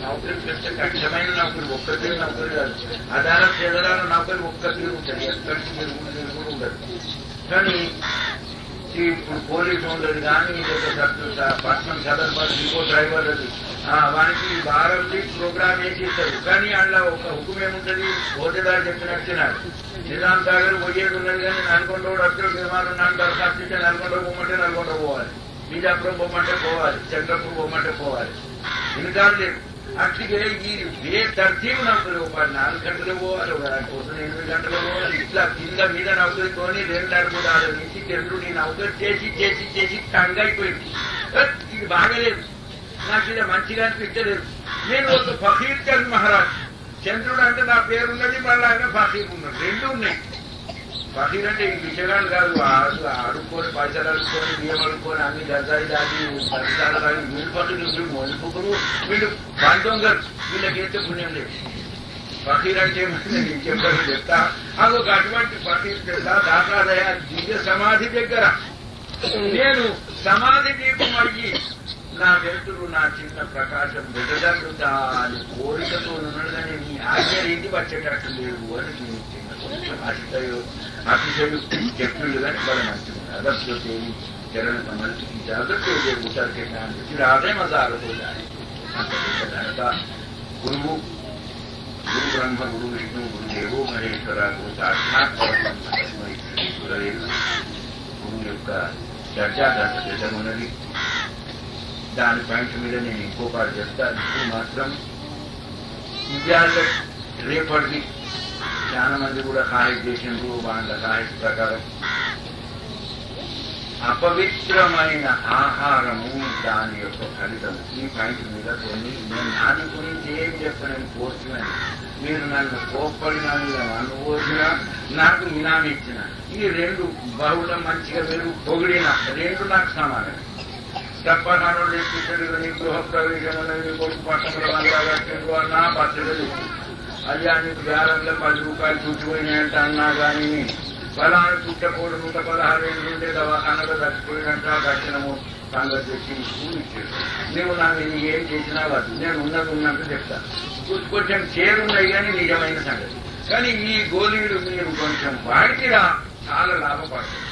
నౌకరి పెద్ద కష్టమైన నౌకరి ఒక్కటే నౌకరి కాదు. అదానం చెదరాల నౌకరి ఒక్కటి ఉంటుంది. ఎక్కడికి మీరు కూడా ఉండదు. కానీ ఇప్పుడు పోలీసు ఉండదు కానీ పట్నం సదర్ బస్ ఇంకో డ్రైవర్ అది వానికి వారంది ప్రోగ్రామ్ ఏం చేస్తారు. కానీ అందులో ఒక హుకుం ఏముంటుంది, హోదాదారు చెప్పినట్టున్నాడు. నిజాం సాగర్ పోయేది ఉన్నది కానీ నల్గొండ అక్కడ విమానం నాకు దరఖాస్తు ఇస్తే నల్గొండ పోమంటే నల్గొండ పోవాలి, బీజాపురం పోమంటే పోవాలి, చంద్రపూర్ పోమంటే పోవాలి. ఇంకా లేదు. అట్లగే ఈ ఏ తర్తీవు నౌకరు 4 గంటలు పోవాలి, కోసం 8 గంటలు పోవాలి. ఇట్లా కింద మీద నౌకరితోని 2-3 నుంచి చంద్రుడి నౌకరు చేసి చేసి చేసి టంగైపోయింది. ఇది బాగలేదు, నాకు ఇది మంచిగా అనిపించలేదు. నేను ఒక ఫకీర్ చంద్ మహారాజ్. చంద్రుడు అంటే నా పేరున్నది, మళ్ళీ ఆయన ఫకీర్ ఉన్నది, 2 ఉన్నాయి. ఫకీర్ అంటే ఈ విషయాలు కాదు, అడుక్కొని పైసలు అడుక్కొని బియ్యం అడుక్కొని అన్ని గజాయి దాటి పరిసరాలు కానీ వీళ్ళు ఫకీరు మొలుపుకురు వీళ్ళు బంధంగారు. వీళ్ళకైతే పుణ్యం లేదు. ఫకీర్ అంటే నేను చెప్పాను చెప్తా. అదొక అటువంటి ఫకీర్ చెప్తా. దాతాదయ దివ్య సమాధి దగ్గర నేను సమాధి దీపం అయ్యి నా వెలుతురు నా చిన్న ప్రకాశం వెదజల్లుతా అని కోరికతో ఉన్నాడు. కానీ నీ ఆజ్ఞ రీతి వచ్చేటట్టు లేవు అని నేను చిన్న అతిశయుక్తి చెప్తుడు కానీ బల మంచిగా అదర్శ తేలి చరణ కమల్ జాగ్రత్త ఉత్తర్ के नाम फिर आधे मजार हो जाए. गुरु ब्रह्म गुरु विष्णु गुरु देवो महेश्वरा गुरु साक्षात గురువు యొక్క చర్చా దర్శనం ఉన్నది. దాని పాయింట్ మీద నేను ఇంకో పాటు చెప్తాను. ఇప్పుడు మాత్రం ఇండియాలో రేపటిది చాలా మంది కూడా ఖాయిష్ చేసిండ్రు. వాళ్ళ ఖాయిష్ ప్రకారం అపవిత్రమైన ఆహారము దాని యొక్క ఫలితం. ఈ పాయింట్ మీద కొన్ని నేను దాని గురించి ఏం చెప్పలేను. కోర్చున్నాను, మీరు నన్ను కోప్పడినా నన్ను ఓడినా నాకు ఇనామి ఇచ్చిన ఈ 2 బహుళ మంచిగా మీరు పొగిడిన 2 నాకు సమానం. తప్పనాడు లేకపోతే నీ గృహ ప్రవేశం కొడుకు పట్టణంలో వల్ల కట్టిండ్రు అన్నా పచ్చడి అయ్యా నీకు బేరంలో 10 రూపాయలు చుట్టుపోయినాయంట అన్నా కానీ ఫలానా చుట్టకూడదు 116 ఉంటే దవాఖానలో చచ్చిపోయినట్ట దక్షిణము సంగతి తెచ్చి ఇచ్చాడు. నువ్వు నాకు ఏం చేసినా కాదు, నేను ఉన్నట్టు చెప్తాను. కొంచెం చేరున్నాయి కానీ నిజమైన సంగతి. కానీ ఈ గోళీలు మీరు కొంచెం వాడికిరా చాలా లాభపడతారు.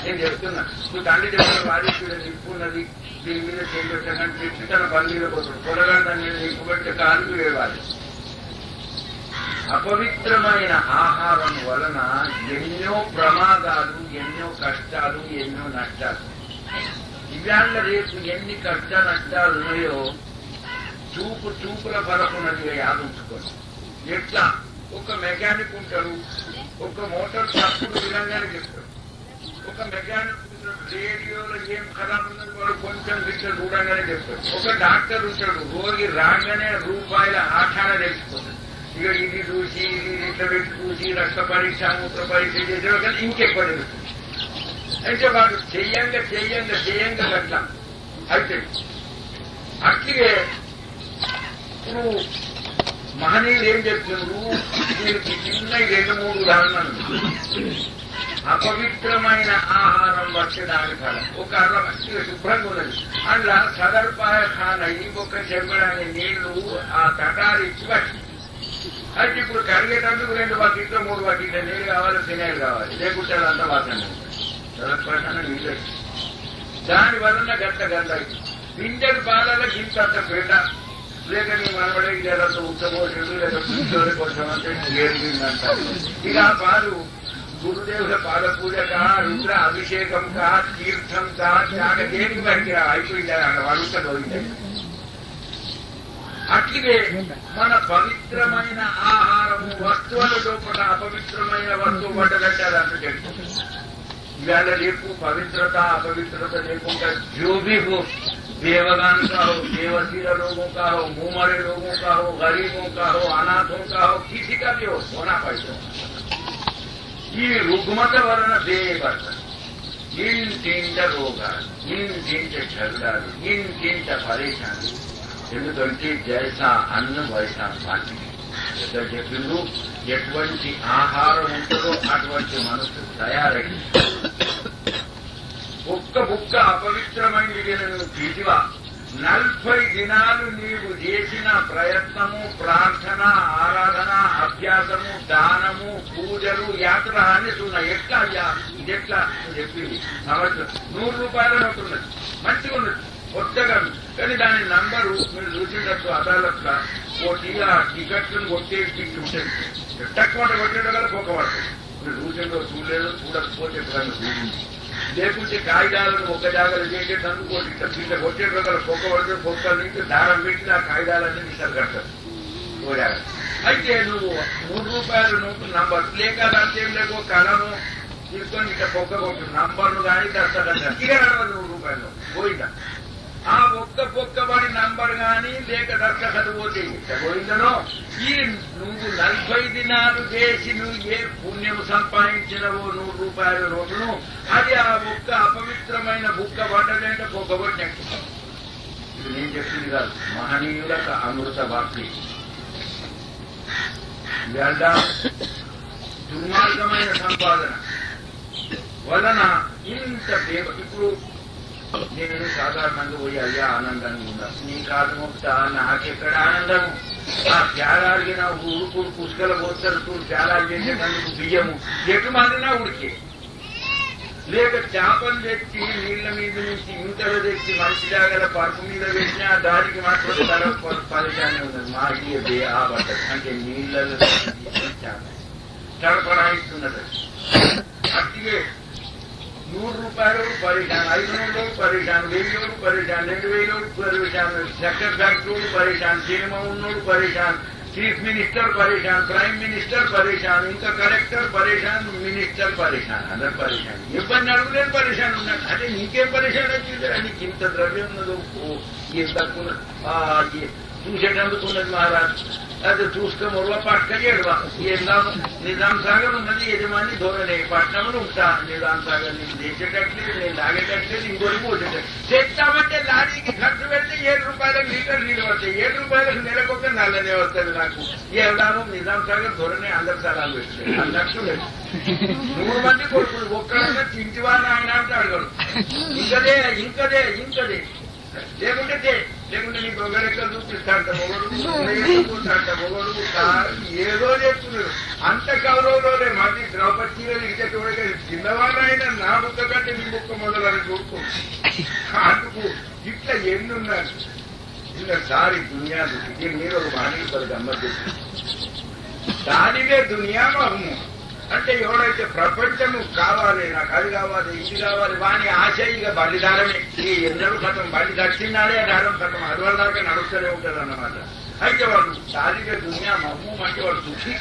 నేను చెప్తున్నా, నువ్వు తండ్రి చెప్పిన వాదిస్తున్న నిప్పున్నది, దీని మీద చేయబెట్టగానే చెప్పి తన బందీలో పోతాడు. పొలగా దాని మీద నిప్పు పెట్టే కాలు వేవాలి. అపవిత్రమైన ఆహారం వలన ఎన్నో ప్రమాదాలు, ఎన్నో కష్టాలు, ఎన్నో నష్టాలు. ఇవాళ రేపు ఎన్ని కష్ట నష్టాలు ఉన్నాయో చూపుల పరకున్నదిగా యాదుంచుకోండి. ఎట్లా ఒక మెకానిక్ ఉంటాడు, ఒక మోటార్ తప్పుడు విధంగానే చెప్తాడు. ఒక మెకానిక్ రేడియోలో ఏం ఖరాబ్ ఉన్నది వాడు కొంచెం గిట్ల చూడంగానే చెప్తాడు. ఒక డాక్టర్ ఉంటాడు, రోగి రాగానే రూపాయల ఆఖాన తెలిసిపోతుంది. ఇక ఇది చూసి ఇది ఇట్లా పెట్టి చూసి రక్త పరీక్ష, మూత్ర పరీక్ష చేసే కానీ ఇంకెక్కువ తెలుస్తుంది. అయితే వాడు చెయ్యంగా అట్లా అయితే అట్లే ఇప్పుడు మహనీయులు ఏం చెప్తున్నారు, దీనికి చిన్న 2-3 ఉదాహరణలు. అపవిత్రమైన ఆహారం వచ్చడానికి ఫలం ఒక అర్ర మంచిగా శుభ్రంగా ఉన్నది, అందులో సదర్పాయ ఖాన్ అయ్యి ఒక చెంబడానికి నీళ్లు ఆ తటాలు ఇచ్చి పట్టి అయితే ఇప్పుడు కరిగేటందుకు 2 బకెట్లు 3 బకెట్ల నీళ్ళు కావాలి, ఫినాయిల్ కావాలి, లేకుంటే అంతా వాసన సదర్పాయ నీళ్ళు. దాని వలన గంట పిండెడు పాలలో గింత అంత పేట లేక నీ మనబడే జరంత ఉత్తమోషుడు లేక పిచ్చోడి కొంచెం అంటే ఏడుందంటారు. ఇక ఆ పాలు గురుదేవుల పాద పూజ కా, రుద్ర అభిషేకం కా, తీర్థం కా, త్యాగ దేనికి బట్టి అయిపోయింది వరుస పోయింది. అట్లే మన పవిత్రమైన ఆహారము వస్తువుల లోపల అపవిత్రమైన వస్తువు పడ్డదంటారు తెలుసు. इवाल రేపు पवित्रता अपवित्रता लेकर जो भी हो, बेवगान का हो, बेवसील लोगों का हो, मुंह मरे लोगों का हो, गरीबों का हो, अनाथों का हो, किसी का भी हो, होना पड़ता ఈ రుగ్మత వలన దేవత ఇంటింట రోగాలు, ఇంటింట ఝగడాలు, ఇంటింట పరేషాలు. ఎందుకంటే జైసా అన్న వైసా పాటి చెప్పిండు. ఎటువంటి ఆహారం ఉంటుందో అటువంటి మనసు తయారై ఒక్క బుక్క అపవిత్రమైనది నువ్వు తీసివా 40 దినాలు నీవు చేసిన ప్రయత్నము, ప్రార్థన, ఆరాధన, అభ్యాసము, దానము, పూజలు, యాత్ర అనేస్తున్నాయి. ఎట్లా అయ్యా ఇదెట్లా చెప్పింది. సంవత్సరం 100 రూపాయల నోటు ఉన్నది, మంచిగా ఉన్నది, కొత్తగా. కానీ దాని నంబరు మీరు చూసేటట్టు అదాలత్లా పోటీగా టికెట్లను కొట్టే టికెట్ ఉంటుంది. తక్కువ కొట్టేయడం వల్ల పోకపడుతుంది. మీరు చూసేదో చూడలేదు, చూడకపోతే చూడండి. లేకుంటే కాగితాలను ఒక జాగ్రత్త చేసేటందుకు ఇట్లా కొట్టేయడం వల్ల పొక్కపడితే పొక్కల నుంచి దారం పెట్టి ఆ కాగితాలన్నీ ఇస్తారు కడతారు. అయితే నువ్వు 100 రూపాయల నోటు నంబర్ లేక దాంట్లో లేకో కళను తీసుకొని ఇట్లా పొక్క కొట్టు నంబర్ను కానీ దస్తాదంటారు. ఇక 100 రూపాయలు పోయిందా? ఆ ఒక్క పొక్కబడి నంబర్ గాని లేక దర్శకత పోతే పోయిందనో. ఈ నువ్వు 40 దినాలు చేసి నువ్వు ఏ పుణ్యం సంపాదించినవో 100 రూపాయల నోటును అది ఆ ఒక్క అపవిత్రమైన బుక్క పడ్డలేక పొక్కబడినట్టు. ఇది నేను చెప్పింది కాదు, మహనీయులకు అమృత వాక్యం. దుర్మార్గమైన సంపాదన వలన ఇంత ఇప్పుడు నేను సాధారణంగా పోయి అయ్యా ఆనందంగా ఉన్నా, నీ కాదు ముక్తా నాకెక్కడ ఆనందము. ఆ త్యాగాడికి నా ఊరుకుడు పుష్కల పోతారు త్యాగాలు చేసేటందుకు బియ్యము ఎటు మారినా ఉడికే. లేక చేపలు తెచ్చి నీళ్ల మీద నుంచి ఇంతలో తెచ్చి మంచి జాగల పరుపు మీద పెట్టిన దానికి మాత్రం తల పరిశానే ఉన్నది. మాకి ఆ పడ్డది అంటే నీళ్లలో సరఫరాయిస్తున్నది. అట్టిగే 100 రూపాయలు పరేషాన్, 500 పరేషాన్, 1000 పరేషాన్, 2000 పరేషాన్, సెక్టర్ ఫ్యాక్టరీ పరేషాన్, సినిమా ఉన్నోడు పరేషాన్, చీఫ్ మినిస్టర్ పరేషాన్, ప్రైమ్ మినిస్టర్ పరేషాన్, ఇంకా కలెక్టర్ పరేషాన్, మినిస్టర్ పరేషాన్, అందరు పరేషాన్. ఇబ్బంది అడుగులేదు పరేషాన్ ఉన్నాడు. అంటే నీకేం పరేషాన్ వచ్చింది? నీకు ఇంత ద్రవ్యం ఉన్నదో ఏం తక్కువ చూసేటందుకు ఉన్నది మహారాజ్. అది చూసుకొని మొదల పట్టుకయ్యాడు. ఏందాము నిజాం సాగర్ ఉన్నది యజమాని ధోరణి పట్టణంలో ఉంటా. నిజాం సాగర్ నేను చేసేటట్లేదు, నేను తాగేటట్లేదు, ఇంకోటి పోసేటట్టు తెచ్చామంటే లారీకి ఖర్చు పెడితే 7 రూపాయలకు లీటర్ నీళ్ళు వస్తాయి. 7 రూపాయలకు నెలకొక నల్లనే వస్తుంది నాకు. ఏందాము నిజాం సాగర్ ధోరణి అందరు సలాలు పెట్టారు. అన్నట్టు 100 మంది కొడుకులు ఒక్కడన్నా చింటివాడిని ఆయన అంటే అడగడు. ఇంకదే లేకుంటే లేకుంటే నీకు ఒకరెక్క చూపిస్తాంట మొగడు మొగడు ఏదో చెప్తున్నారు. అంత కౌరవులోనే మళ్ళీ ద్రౌపది ఇచ్చేటోడికి చిన్నవాడైనా నా బుక్క కంటే నీ బుక్క మొదలని చూడుకో. అందుకు ఇట్లా ఎన్నున్నారు. ఇలా సారి దునియా దుఃఖి మీరు ఒక మాటకి పది గమ్మత్ దానివే దునియా మహము. అంటే ఎవడైతే ప్రపంచము కావాలి, నాకు అది కావాలి, ఇది కావాలి, వాని ఆశ ఇక బలిదారమే. ఈ ఎన్నడూ కథం బలి దక్షిణాలే దారం కథం అదివల దాకా నడుస్తూనే ఉంటుంది అన్నమాట. అయితే వాడు దానివే దునియా మహము అంటే వాడు సుఖి.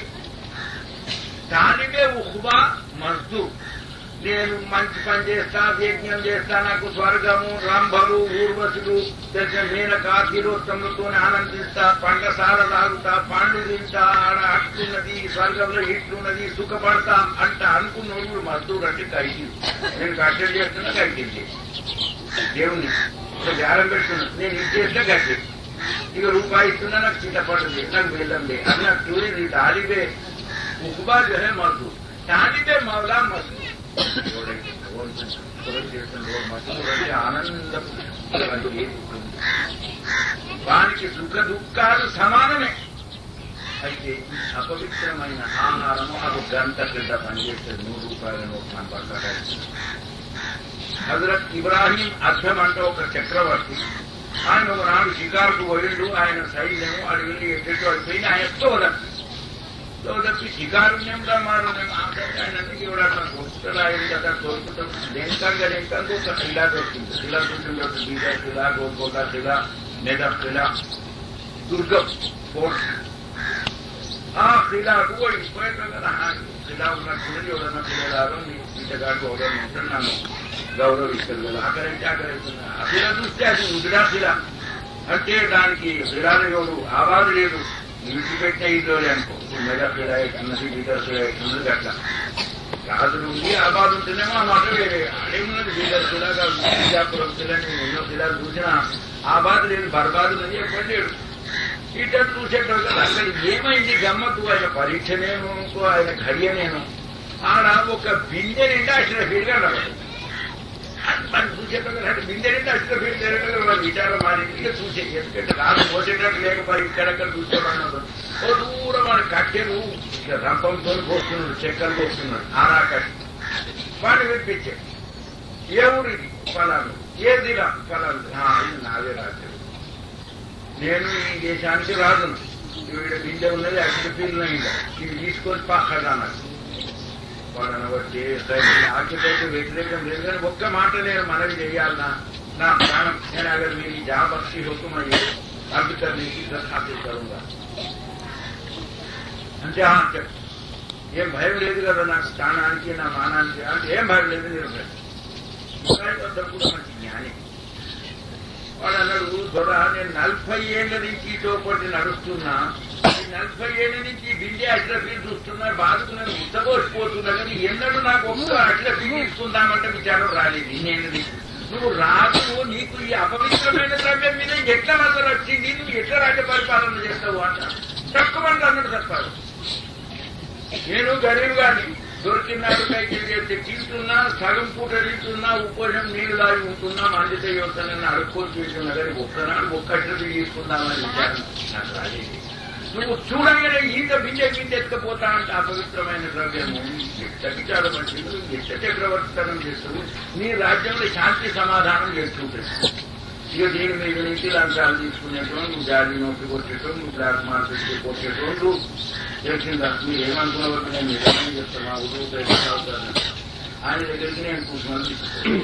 దానివే ఉహ్వా మర్దు. నేను మంచి పని చేస్తా, యజ్ఞం చేస్తా, నాకు స్వర్గము, రంభలు, ఊర్వశులు, తెలిసిన మేనక తిరోత్తములతో ఆనందిస్తా, పండసార తాగుతా, పండు తింటా, ఆడ అట్టున్నది, స్వర్గంలో ఇట్లున్నది, సుఖపడతా అంట అనుకున్నోడు మద్దూరు అంటే కైకి. నేను కట్టెలు చేస్తున్నా కైకింది దేవుని ఒక జారం పెడుతున్నా, నేను ఇది చేసినా కట్టి ఇక రూపాయి ఇస్తున్నా నాకు చింతపడుతుంది, నాకు వెళ్ళండి అన్నట్టు నీ తాలిబే ఉక్బా జహే మద్దు తాలిబే మౌలా మద్దు. ఆనందం వానికి సుఖ దుఃఖాలు సమానమే. అయితే అపవిత్రమైన ఆహారము అది గంట క్రింద పనిచేస్తుంది. 100 రూపాయల నోట్ మన పక్కన. హజరత్ ఇబ్రాహీం అర్థం అంటే ఒక చక్రవర్తి. ఆయన ఒకనాడు షికారుకు పోయిండు. ఆయన సైన్యము అడవిని ఎక్కడికి వెళ్ళిపోయింది. ఆయన తోదప్పి శికారుణ్యంగా మారుణ్యం ఆయనకి ఇవ్వడా వస్తున్నాయి కదా తోడుకుంటాం. దేనికంగా ఒక శిలా దొరుకుతుంది. శిలా దొరుకుతుంది ఒక బీజ శిలా, గోల్కొండ శిల, మెదక్ శిల, దుర్గం ఫోర్ట్. ఆ శిలాకు పోయిపోయారు కదా. శిలా ఉన్నప్పుడు ఎవరన్నా పిల్లలారో నీ ఇంతగాడు ఎవరైనా ఉంటే నన్ను గౌరవిస్తారు కదా. అక్కడంటే అక్కడ ఆ శిల చూస్తే అది ఉదిరా శిల అంటే దానికి శిలాలు ఎవరు ఆవాలు లేదు. విడిచిపెట్టిన ఇంట్లోనే అనుకో. మెదక్ శిల ఎట్టున్నది, బీదర్ శిల ఎట్టున్నది అట్లా రాజులు ఉంది. ఆబాద్ ఉంటేనేమో ఆ మాట వేరే. అడేమున్నది బీదర్ శిలగా బీజాపురం శిలని ఎన్నో శిలాలు చూసినా ఆబాద్ లేదు, బర్బాదు లేదు, ఎప్పుడు లేడు. ఇట్లా చూసేటప్పుడు కదా. అక్కడ ఏమైంది గమ్మత్తు, ఆయన పరీక్షనేమో ఆయన ఘడియనేమో ఆడ ఒక బిందె నిండా అసలు ఫీల్గా రావాలి. మనం చూసేటప్పుడు అంటే బిందె నిండా అసలు ఫీల్ తిరగడం వాళ్ళ విచారం మారింది. ఇక చూసే ఎందుకంటే రాజు పోసేటట్టు లేకపోయి ఇక్కడక్కడ చూసేవాడు. ఓ దూరం మన కట్టెలు ఇక రంపంతో పోస్తున్నాడు, చెక్కలు పోస్తున్నాడు. ఆరాకట్టి వాడిని వినిపించాడు. ఏ ఊరిది ఫలాలు, ఏ దిలా ఫలాలు. ఇది నాదే రాజ్యం, నేను ఈ దేశానికి రాజును. వీడ బిందె ఉన్నది అక్కడ ఫీల్ అయిందా, ఇవి తీసుకొని పక్కడాన్నారు. వాళ్ళని బట్టి ఆఖ్యతైతే వ్యతిరేకం లేదు. కానీ ఒక్క మాట నేను మనవి చేయాలన్నా నా ప్రాణం. నేను అगर मेरी जहाँ बख्शी हो तुम ये अर्ज करने की दरखास्त करूंगा అంటే ఏం భయం లేదు కదా నాకు స్థానానికి నా మానానికి. అంటే ఏం భయం లేదు. నేను వద్ద కూడా మంచి జ్ఞాని. వాడు అన్నాడు, దొర నేను 40 ఏళ్ల నుంచి ఇటో ఒకటి నడుస్తున్నా. ఈ 40 ఏళ్ల నుంచి బిందె అట్లఫీ చూస్తున్నా, బాదుకున్నాను, ఉత్తబోసిపోతున్నా. కానీ ఎన్నడూ నాకు ఒక్క అట్లఫీ తీసుకుందామంటే విచారం రాలేదు. నేను నువ్వు రాజు, నీకు ఈ అపవిత్రమైన ద్రవ్యం మీద ఎట్లా నజర వచ్చింది, నువ్వు ఎట్లా రాజ్య పరిపాలన చేస్తావు అంట. తక్కువ అంటే అన్నాడు తప్పాడు. నేను గరీబ్ గాని దొరికినాడు కైకి తింటున్నా, సగం పూట తింటున్నా, ఉపోషం నీళ్లు దాగి ఉంటున్నా, మందితో యువతనని అడుక్కొని తింటున్నా. కానీ ఒక్కనాడు ఒక్కటి తీసుకుందామని విచారం నాకు రాలేదు. నువ్వు చూడగానే ఈత బిందె ఎత్తుకపోతా అంటే అపవిత్రమైన ద్రవ్యము ఎంత విచారం అంటే ఎంత చక్రవర్తితనం చేస్తావు. నీ రాజ్యంలో శాంతి సమాధానం చేస్తుంటాడు. ఇక దీని మీద నుంచి లంచాలు తీసుకునేటో, నువ్వు జాతి నోట్లు కొట్టేటో, నువ్వు బ్లాక్ మార్కెట్కి కొట్టేటో నువ్వు తెలిసిందా. మీరు ఏమనుకున్నవారు నేను నిజమని చెప్తాను. మా ఊరు అవుతాను. ఆయన దగ్గరికి నేను కూర్చొని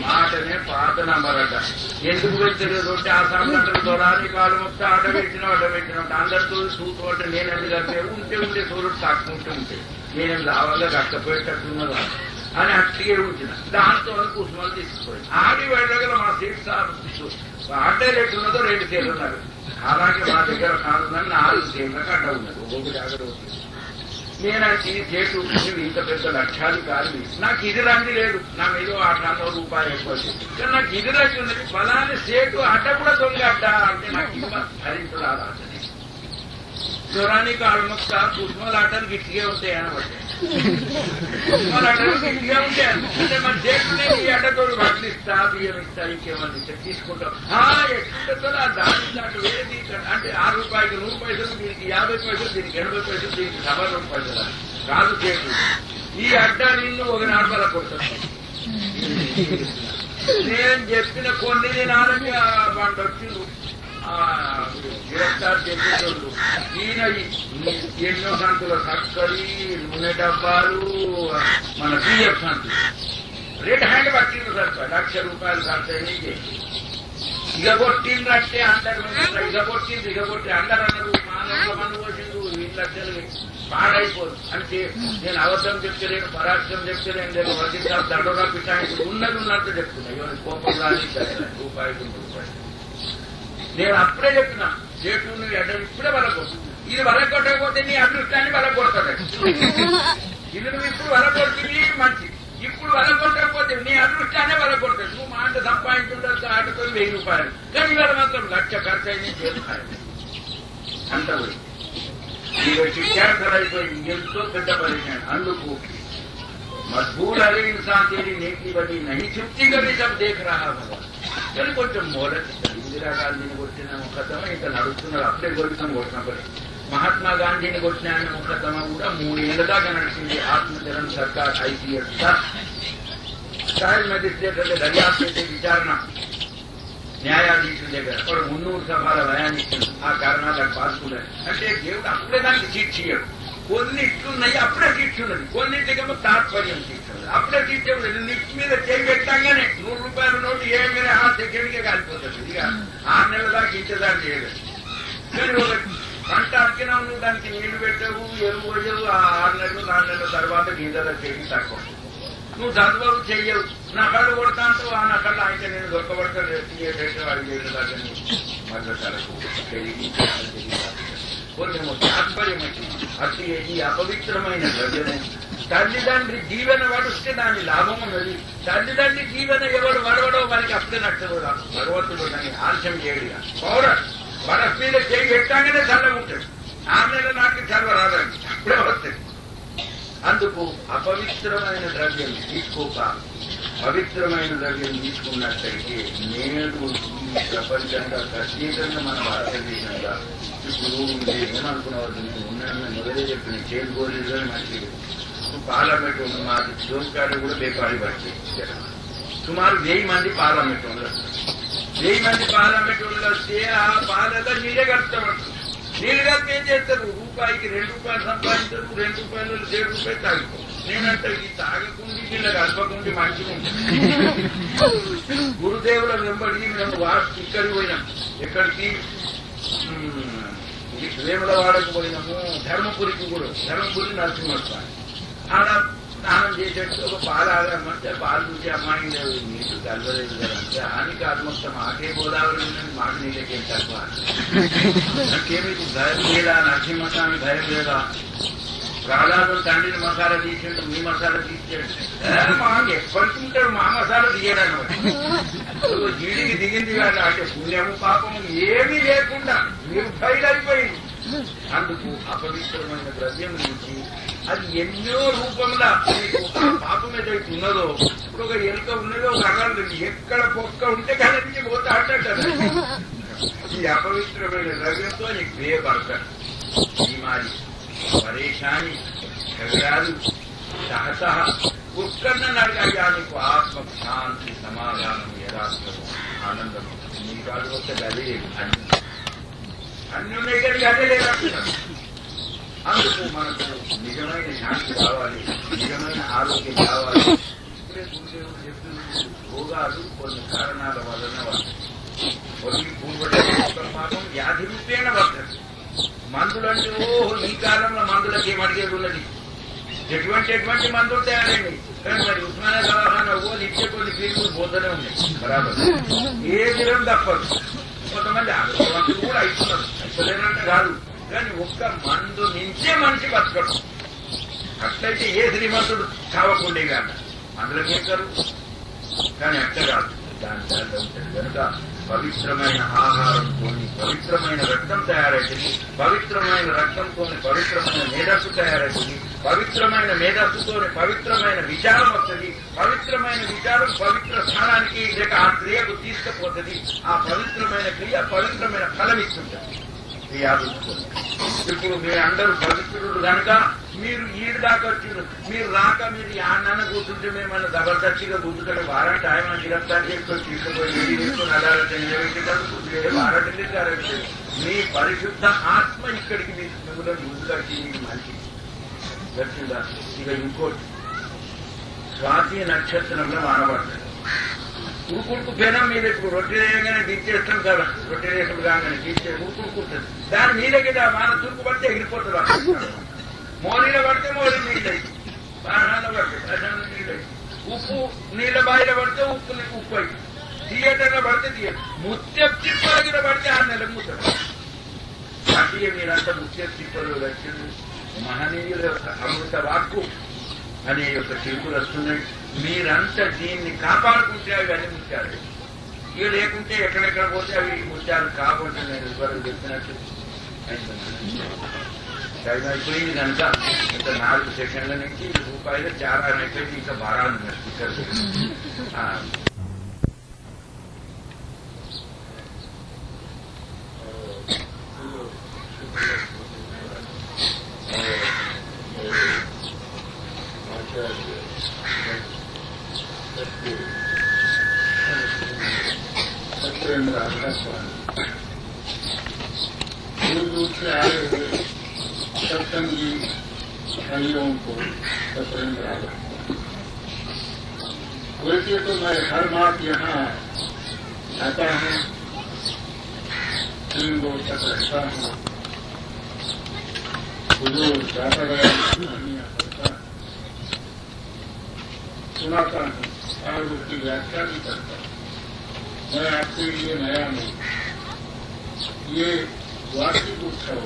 మాటనే పాత నంబర్ అడ్డ. ఎందుకు పెట్టలేదు అంటే ఆ సంఘటన దొరాని కాలు మొత్తం అడ్డ పెట్టినా అందరితో చూస్తూ అంటే నేను ఎందుకు కలిపే ఉంటే సూర్యుడు తక్కువ ఉంటే నేనేం లాభంగా కష్టపోయేటట్టున్నదా అని అట్టిగే ఉంచిన. దాంతో కూర్చొని తీసుకుపోయి ఆడి వెళ్ళగల మా సీట్ సార్ అడ్డే రేటు ఉన్నదో 2 సేర్లు ఉన్నారు. అలాగే మా దగ్గర కాదుందని 4 సేర్లకు అడ్డ ఉన్నది. ఒక్కొక్క జాగ్రత్త అవుతుంది. నేనంటే చేటు నువ్వు ఇంత పెద్ద లక్షాధికారి, నాకు ఇది రంది లేదు. నా మీద 800 రూపాయలు ఎక్కువ. కానీ నాకు ఇది రంది ఉన్నది. ఫలాని సేటు అడ్డ కూడా దొంగ అడ్డ అంటే నాకు ఇది భరించరాదా. జ్వరాన్ని కాళ్ళు మొక్క కుసుమల ఆటలు గిట్టిగా ఉంటాయి అనబట్టి కుసుమల ఆటలు గిట్టిగా ఉంటాయి. అంటే మన చేతులే ఈ అడ్డతోడు బట్టలు ఇస్తా, బియ్యం ఇస్తా, ఇంకేమన్నా ఇస్తా తీసుకుంటాం. ఎట్లుంటుందో దాన్ని దాంట్లో వేరేది అంటే 6 రూపాయలకి 100 పైసలు, దీనికి 50 పైసలు, దీనికి 80 పైసలు, దీనికి 100 పైసలు కాదు చేటు. ఈ అడ్డా నిన్ను ఒక నార్మల కొడతాను. నేను చెప్పిన కొన్ని దినాలకి వాళ్ళు వచ్చిండు గిరఫ్తార్ చేసేటోళ్ళు. ఈయన ఎన్నో సంతుల సక్కరి, నూనె డబ్బాలు, మన పిఎఫ్ సంతులు రెడ్ హ్యాండ్ పట్టిండ్రు సార్. 1,00,000 రూపాయలు ఖర్చు ఇక కొట్టిండ్రంటే అందరు ఇక కొట్టి అందరు అన్నారు మానవుల మన్ను పోసిండు 2,00,000 పాడైపోదు అంటే నేను అబద్ధం చెప్తలేను, పరాక్షం చెప్తలేను, నేను వదిలిగా దండగా పిటాయించి ఉన్నట్టు చెప్తున్నా. ఎవరి కోపం రాని రూపాయలు 2 రూపాయలు నేను అప్పుడే చెప్పినా చేటు నువ్వు ఎడ ఇప్పుడే వలకొట్టు. ఇది వలకొట్టకపోతే నీ అదృష్టాన్ని వలకొడతాడు. ఇది నువ్వు ఇప్పుడు వలకొడుతుంది మంచిది, ఇప్పుడు వలకొట్టకపోతే నీ అదృష్టాన్ని వలకొడతాడు. నువ్వు మాట సంపాదించుంటే ఆటతో 1000 రూపాయలు, కానీ ఇవాళ మాత్రం 1,00,000 ఖర్చు అయింది చేరుతాయి. అంత పోయి ఇక క్యాన్సర్ అయిపోయింది. ఎంతో పెద్ద పరిచయం. అందుకు మजबूर है इंसान तेरी नेकी बनी नहीं छुट्टी कभी सब देख रहा होगा. కానీ కొంచెం మోడల్ ఇందిరాగాంధీని కొట్టిన ముఖతమ ఇంకా నడుస్తున్నారు. అప్పుడే కొట్టినప్పుడు మహాత్మా గాంధీని కొట్టిన ముఖతమ కూడా 3 ఏళ్ల దాకా నడిచింది. ఆత్మచరణ్ సర్కార్ ఐపీఎస్ ట్రయల్ మెజిస్ట్రేట్ అంటే దర్యాప్తు చేసే విచారణ న్యాయాధీశుల దగ్గర 300 సభల భయాన్నిచ్చింది. ఆ కారణాలకు పాల్గొన్నారు. అంటే దేవుడు అప్పుడే దానికి శిక్ష ఇయ్యడు. కొన్ని ఇట్లున్నాయి అప్పుడే శిక్ష ఉన్నది, కొన్నింటికేమో తాత్పర్యం శిక్ష ఉన్నది. అప్పుడే శిక్ష ఉన్నది. నిప్పు మీద చేయి పెట్టంగానే 100 రూపాయల నోటు ఏమైనా ఆ సెకండ్కే కాలిపోతుంది. ఇక 6 నెలల దాకా ఇంతదాకా చేయలేదు. కానీ ఒక పంట అక్కినావు, నువ్వు దానికి నీళ్లు పెట్టవు, ఎరువు పోయవు. ఆ 6 నెలలు 4 నెలల తర్వాత గింజల చేయి తక్కువ. నువ్వు చదువు చెయ్యవు, నా కళ్ళు కొడతాంటూ ఆ నా కళ్ళు అయితే నేను దొరకబడతాడు అడిగేట దాకా మళ్ళీ తలకు పెరిగి కొన్నేమో తాత్పర్యం వచ్చింది. అతి ఈ అపవిత్రమైన ద్రవ్యము తల్లిదండ్రి జీవన వడిస్తే దాని లాభం ఉన్నది. తల్లిదండ్రి జీవన ఎవడు వడవడో వారికి అప్పుడే నచ్చదు. భగవంతుడు దాన్ని ఆలస్యం చేయడిగా పౌడర్ బరఫ్ మీద చేయి పెట్టాగానే చల్లగా ఉంటాడు. 6 నెలల నాటికి చల్వ రాదండి, అప్పుడే వస్తుంది. అందుకు అపవిత్రమైన ద్రవ్యం తీసుకోక పవిత్రమైన ద్రవ్యం తీసుకున్నట్టయితే నేడు ఈ ప్రపంచంగా ఖచ్చితంగా మన భారతదేశంగా ఇప్పుడు ఏమనుకున్నవారు ఉన్నాయని మొదలే చెప్పిన చేతి గోళీలు మంచిది. పార్లమెంట్ ఉన్న మా జోన్కాడు కూడా బేపాడి పట్టి సుమారు 1000 మంది పార్లమెంట్ ఉండదు. 1000 మంది పార్లమెంట్ వస్తే ఆ పాలలో నీరే కలుపుతామంటారు. నీళ్ళు కలిపి ఏం చేస్తారు? రూపాయికి 2 రూపాయలు సంపాదించారు, 2 రూపాయలు 7 రూపాయలు తాగిపో. నేనంటే ఈ తాగకుండా వీళ్ళ కలపకుండా మంచిగా ఉంటుంది. గురుదేవుల వెంబడి మేము ఇక్కడికి పోయినాం. ఎక్కడికి? వేములవాడకు పోయినాము, ధర్మపురికి కూడా. ధర్మపురి నరసింహస్వామి ఆడ స్నానం చేసేట్టు ఒక పాలు ఆగమంటే పాలు చూసి అమ్మాయి నీకు కలవలేదు కదంటే అని కాదు మొత్తం మాకే గోదావరి మాకు నీళ్ళకేం తక్కువ. నాకే మీకు భయం లేదా? నరసింహస్వామి భయం లేదా? ప్రహ్లాదం తండ్రిని మసాలా తీసేడు, మీ మసాలా తీసేడు. మాకు ఎప్పటికి ఉంటాడు మా మసాలా తీయడానికి. జీడికి దిగింది కాదు అంటే పుణ్యము పాపము ఏమీ లేకుండా నిర్భయులైపోయింది. అందుకు అపవిత్రమైన ద్రవ్యం నుంచి అది ఎన్నో రూపంలో మీకు పాపం ఏదైతే ఉన్నదో, ఇప్పుడు ఒక ఎలుక ఉన్నదో ఒక అగలు ఎక్కడ పొక్క ఉంటే కనిపించి పోతే అంటాడు. ఈ అపవిత్రమైన ద్రవ్యంతో నీకు వేయబడతాడు. బీమారి, పరేషాని, కవిరాలు, సహసహ ఉత్కన్న అడిగా నీకు ఆత్మ శాంతి, సమాధానం, యథార్థము, ఆనందము. నీ కాదు వస్తే అదే అన్ని ఉన్నాయి కానీ అదే లేదంటున్నారు. అందుకు మనకు నిజమైన శాంతి కావాలి, నిజమైన ఆరోగ్యం కావాలి. ఇప్పుడే గురుదేవుడు చెప్తున్నారు, రోగాలు కొన్ని కారణాల వలన కొన్ని పూర్వజన్మ వ్యాధి రూపేణ వర్తది. మందులంటే ఈ కాలంలో మందులకి ఏమడిగేది ఉన్నది. ఎటువంటి మందులు తయారైనాయి. కానీ మరి ఉస్మానియా దవాఖానా ఇచ్చే కొన్ని క్రీములు పోతూనే ఉన్నాయి. బరాబర్ ఏ దినం తప్పదు. కొంతమంది ఆరోగ్యవంతులు కూడా అయిపోతున్నారు, అయిపోలేనంటే కాదు. కానీ ఒక్క మందు నుంచే మనిషి బతకడు. అట్లయితే ఏ శ్రీమంతుడు కావకుండే కాదు, అందులోకేం కరువు. కానీ అట్ట కాదు, దాని ఉంటాడు కనుక పవిత్రమైన ఆహారం కొని పవిత్రమైన పవిత్రమైన రక్తం తయారవుతుంది, పవిత్రమైన రక్తంతో పవిత్రమైన మేధస్సు తయారవుతుంది, పవిత్రమైన మేధస్సుతో పవిత్రమైన విచారం వస్తుంది, పవిత్రమైన విచారం పవిత్ర స్థానానికి లేక ఆ క్రియకు తీసుకుపోతుంది, ఆ పవిత్రమైన క్రియ పవిత్రమైన ఫలం ఇస్తుంటుంది. క్రియాదృష్టి ఇప్పుడు మీరు అందరూ పవిత్రుడు కనుక మీరు ఈడు దాకా వచ్చారు, మీరు రాక మీరు యాన్న కూర్చుంటే మేమన్నా జబర్దస్తిగా కూర్చుంటే వారంటే ఆయన గిరఫ్తారు చేసుకొని తీసుకుపోయి చేసుకుని అదాలత వారంటే మీ పరిశుద్ధ ఆత్మ ఇక్కడికి మీకు మిమ్మల్ని ముందుకొచ్చి మీకు మంచి వచ్చిందా. ఇక ఇంకోటి స్వాతి నక్షత్రంలో మానబడతాడు ఊరుకుంటూ పోయినా మీరు ఇప్పుడు రొట్టె వేయగానే దించేస్తాం కదా, రొట్టె వేసుడు కాగానే దించే ఊరుకుంటుంది, దాని మీదకి మన తురుకు పడితే ఎగిరిపోతుంది. మోరీలో పడితే మోరీ నీళ్ళై, పాషాణలో పడితే పాషాణ నీళ్ళై, ఉప్పు నీళ్ళ బాయిలో పడితే ఉప్పు అయి, థియేటర్లో పడితే ముత్యం చిప్పలగిన పడితే 6 నెలలు మూతారు. అదే మీరంతా ముత్యం చిప్పలు వచ్చింది మహనీయుల యొక్క అమృత వాక్కు అనే యొక్క చిరుకులు వస్తున్నాయి. మీరంతా దీన్ని కాపాడుకుంటే అవి అన్ని ముత్యాలు, ఇవి లేకుంటే ఎక్కడెక్కడ పోతే అవి ముత్యాలు కాకుండా నేను ఇవ్వరు చెప్పినట్టు టైం అయిపోయింది కనుక ఇంకా 4 సెకండ్ల నుంచి రూపాయలు చాలా అయిపోయింది. ఇంకా బారాలు ఇక్కడ दूर दूर से आए हुए सत्संगी भाइयों को सत्संग वैसे तो मैं हर बात यहाँ आता हूँ, 3 लोग तक रहता हूँ, बुजुर्ग जाता गया सुनाता हूँ और उसकी व्याख्या भी करता हूँ। मैं आपके लिए नया नहीं, ये वार्षिक उत्सव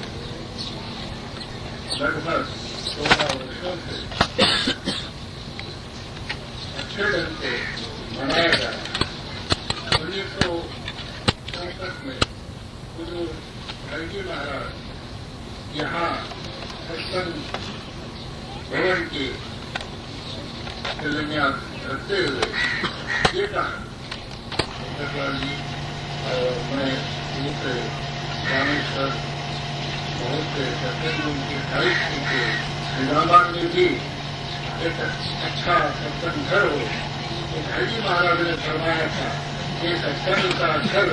लगभग 16 वर्षों से अच्छे ढंग से मनाया जा रहा है। 1964 में गुरु हरजी महाराज यहाँ सत्संग भवन के शिलान्यास करते हुए ये कहा, और मैं दूसरे रामेश्वर बहुत से सत्संग उनके साहित्य के निजामाबाद में भी एक अच्छा सत्संग घर हो, हरजी महाराज ने फरमाया था कि सत्संग का घर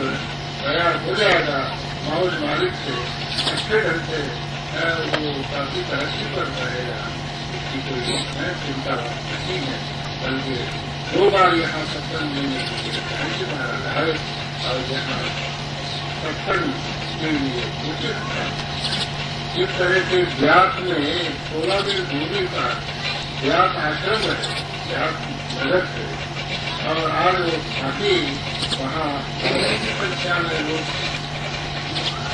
तैयार हो जाएगा, मौज मालिक से अच्छे ढंग से वो काफी तरक्की पर रहेगा, इसकी कोई चिंता नहीं है। बल्कि 2 बार यहाँ सत्संग देने हरजी महाराज आए और यहाँ सत्संग के लिए उचित था। इस तरह के व्यास में 16 दिन दूरी का व्यास आश्रम है, व्यास नगर है, और आज काफी वहाँ संख्या में लोग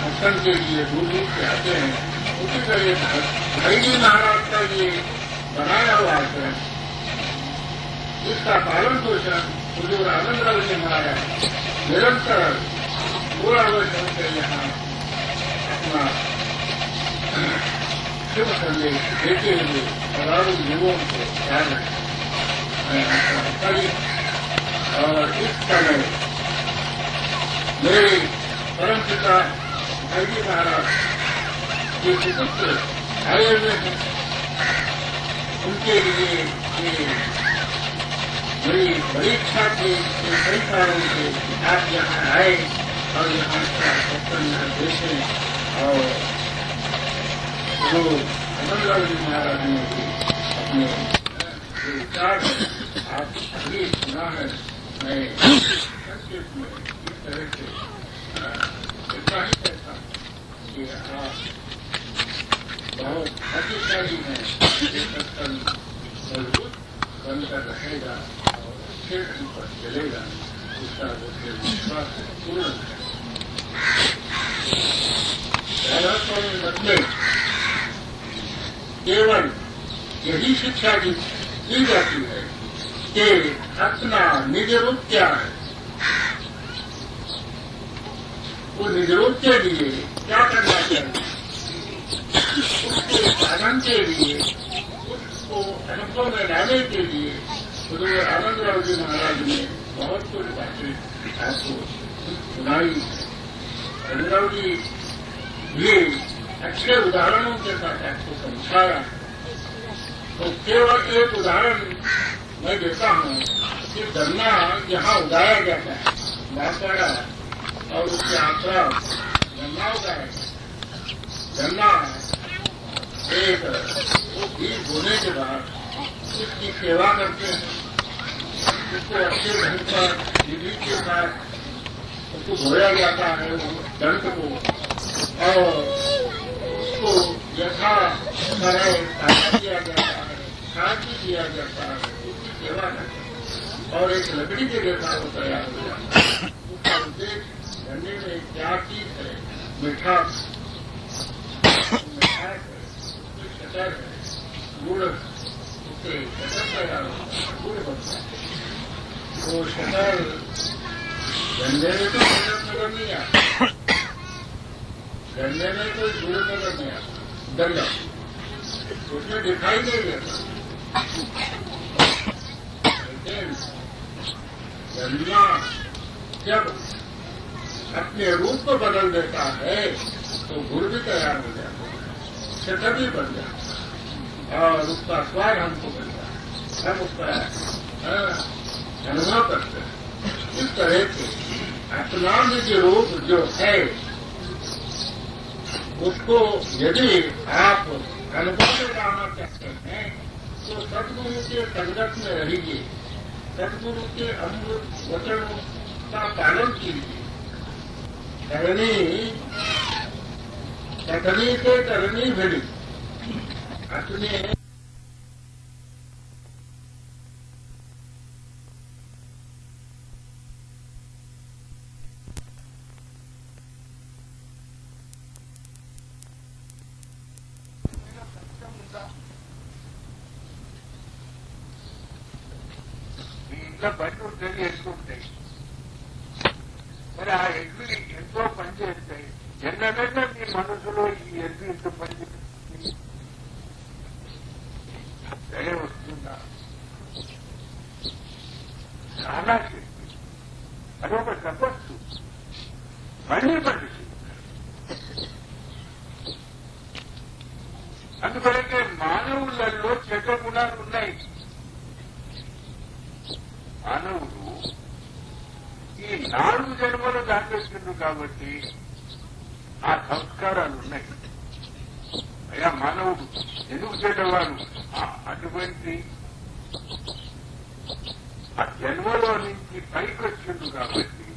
सत्संग के लिए दूर दूर से आते हैं। उसी तरह हरजी महाराज का ये बनाया हुआ आश्रम, इसका पालन पोषण हुजूर आनंदराव जी महाराज निरंतर पूरा वर्ष से यहाँ अपना शुभ संदेश देते हुए हजारों युवाओं को ध्यान रखें। और इस समय मेरे परम पिता हरजी महाराज के सुपुत्र आए हुए हैं, उनके लिए मेरी बड़ी इच्छा थी कि कई सालों से आप यहाँ आए और यहाँ का सत्संग देखें। और जो आनंदराव जी महाराज ने भी अपने जो विचार आप अभी सुना है, मैं संक्षेप में इस तरह से इतना ही कहता हूँ कि आप बहुत भाग्यशाली हैं, ये सत्संग मजबूत बनकर रहेगा और अच्छे ढंग पर चलेगा, इसका मुझे विश्वास पूर्ण है। मत में केवल यही शिक्षा दी जाती है कि अपना निज रूप क्या है, वो निज रूप के लिए क्या करना चाहिए, उसके साधन के लिए, उसको अनुभव में लाने के लिए गुरु आनंदराव जी महाराज ने बहुत कुछ बातें आपको सुनाई। आनंदराव जी ये अच्छे उदाहरणों के साथ आपको समझाया। तो केवल एक उदाहरण मैं देता हूँ कि गन्ना यहाँ उगाया जाता है, बांसवाड़ा और उसके आसपास गन्ना उगाया जाता है। गन्ना एक वो बीज बोने के बाद उसकी सेवा करते हैं, उसको अच्छे ढंग पर विधि के साथ उसको धोया जाता है, दंड को, और उसको यथा तरह ताजा किया जाता है, खाद भी दिया जाता है, उसकी सेवा करते हैं और एक लकड़ी के जैसा वो तैयार हो जाता है। उसका उद्देश्य गन्ने में क्या चीज है, मिठास है, शक्कर है, गुड़, उससे शक्कर तैयार होता है, गुड़ बनता है। वो शक्कर गन्ने में तो नजर नहीं आता, गन्ने में कोई गुड़ नजर नहीं आता, गन्ना उसमें दिखाई नहीं देता। लेकिन गन्ना जब अपने रूप को बदल देता है तो गुड़ भी तैयार हो जाता है, शक्कर भी बन जाता है और उसका स्वाद हमको मिलता है, हम उसका अनुभव करते हैं। इस तरह से अपना निज रूप जो है उसको यदि आप अनुभव में लाना चाहते हैं तो सदगुरु के संगत में रहिए, सदगुरु के अमृत वचनों का पालन कीजिए। कथनी से करनी भली अपने ఇంకా బట్టి ఉంటుంది, ఎక్కుంటాయి. మరి ఆ ఎడ్లు ఎంతో పనిచేస్తాయి. ఎన్నడైనా మీ మనసులో ఈ ఎడ్లు ఇంత పనిచేస్తుంది దయ వస్తుందా? చాలా శక్తి, అదొక తపస్సు, మళ్ళీ మనిషి. అందువలకే మానవులలో చెడ్డ గుణాలు ఉన్నాయి. మానవుడు ఈ 4 జన్మలు దాటేస్తుండు కాబట్టి ఆ సంస్కారాలు ఉన్నాయి. అయ్యా మానవుడు ఎందుకు చెడ్డవాడు? అటువంటి ఆ జన్మలో నుంచి పైకి వచ్చిండు కాబట్టి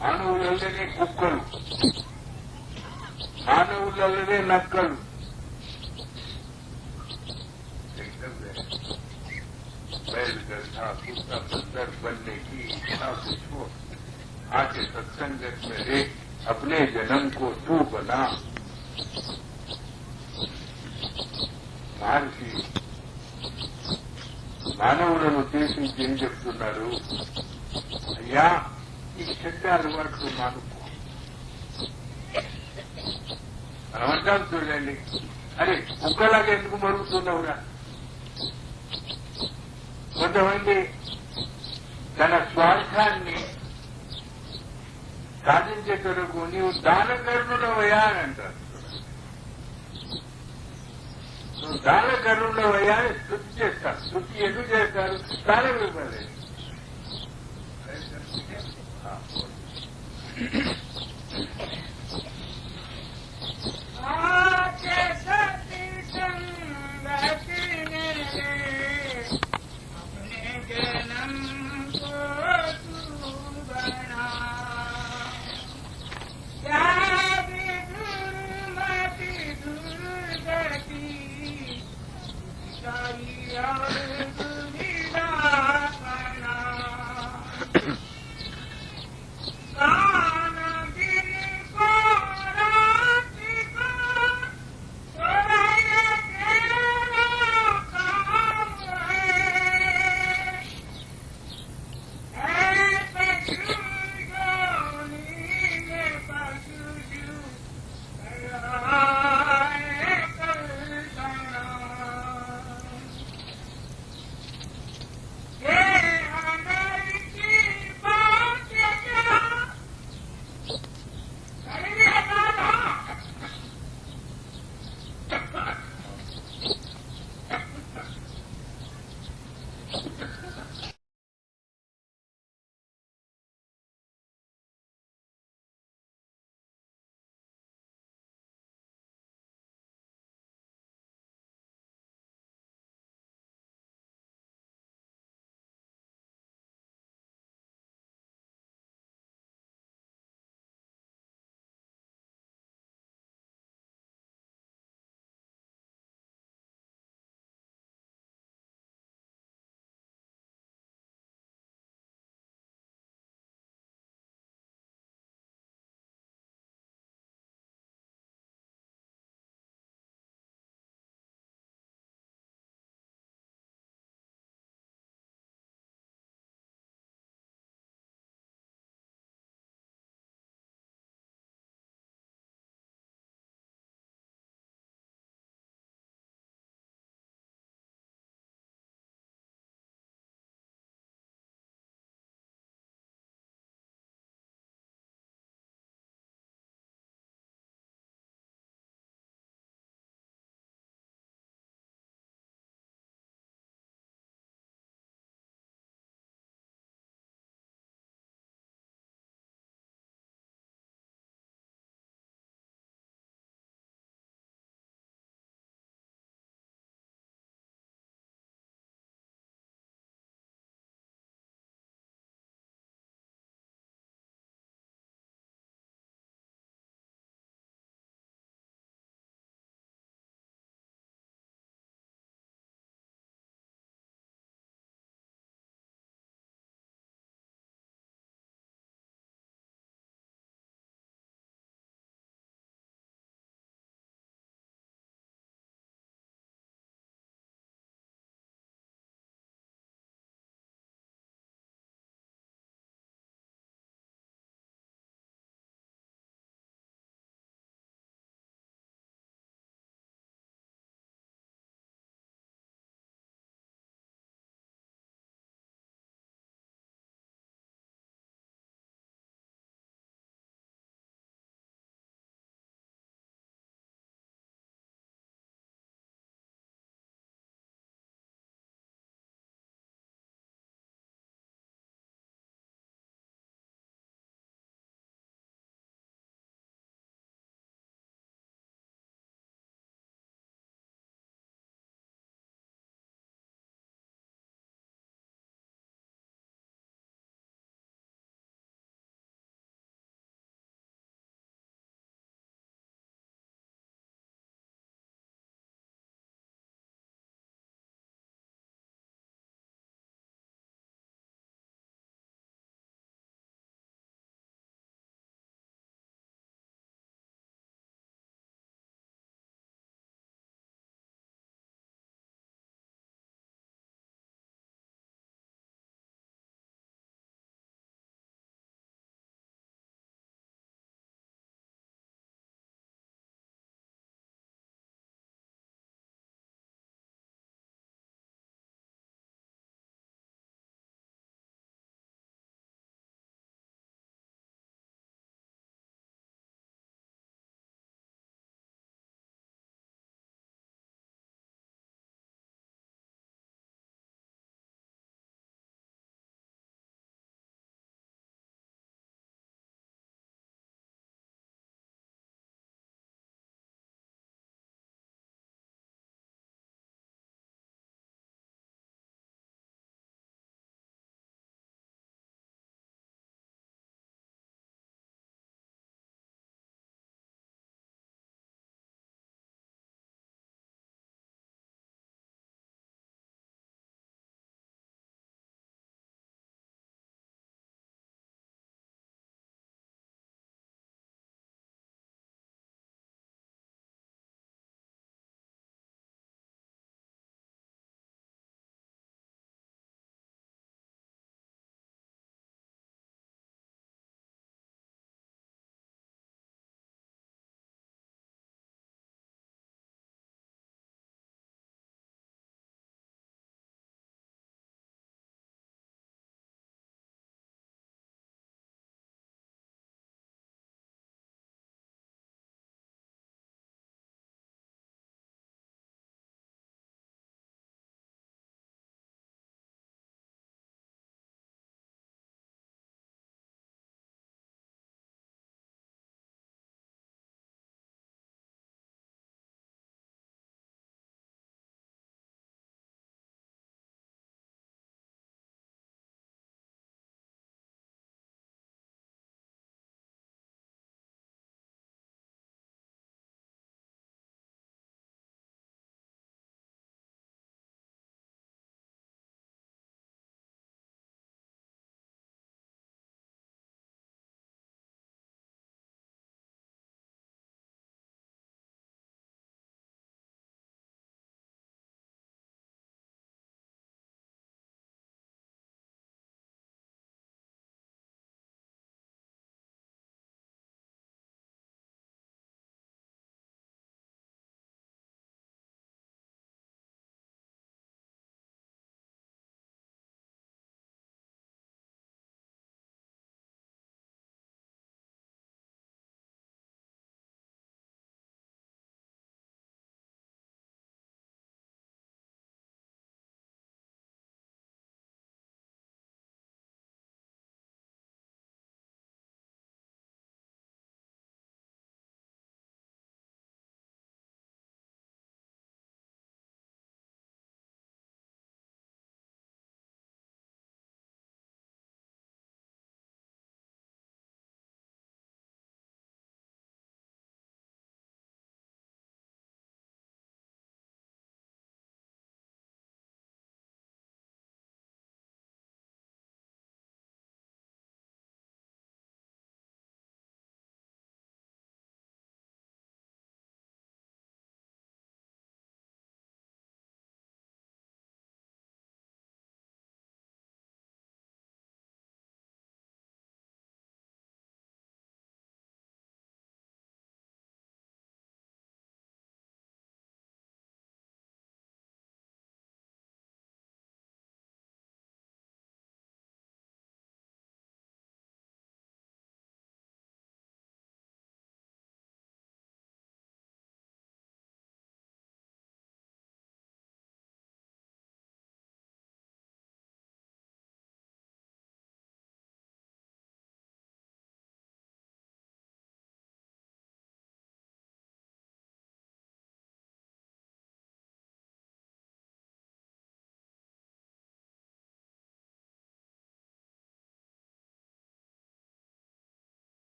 మానవులనే కుక్కలు, మానవులనే నక్కలు. बैल गधा कुत्ता बंदर बनने की इच्छा कुछ हो, आके सत्संगत में रे अपने जन्म को तू बना। మహర్షి మానవులను ఉద్దేశించి ఏం చెప్తున్నారు? అయ్యా ఈ చెడ్డ అలవాట్లు మానుకో. మనమంటాం చూడండి, అరే కుక్కలాగా ఎందుకు మరుగుతున్నావురా? కొంతమంది తన స్వార్థాన్ని సాధించే కొరకు నీవు దాన కరుణుడవయ్యా అని అంటారు. నువ్వు దాన కరుణుడవయ్యా అని స్తుతి చేస్తారు. స్తుతి ఎందుకు చేస్తారు? దానం ఇవ్వలేదు.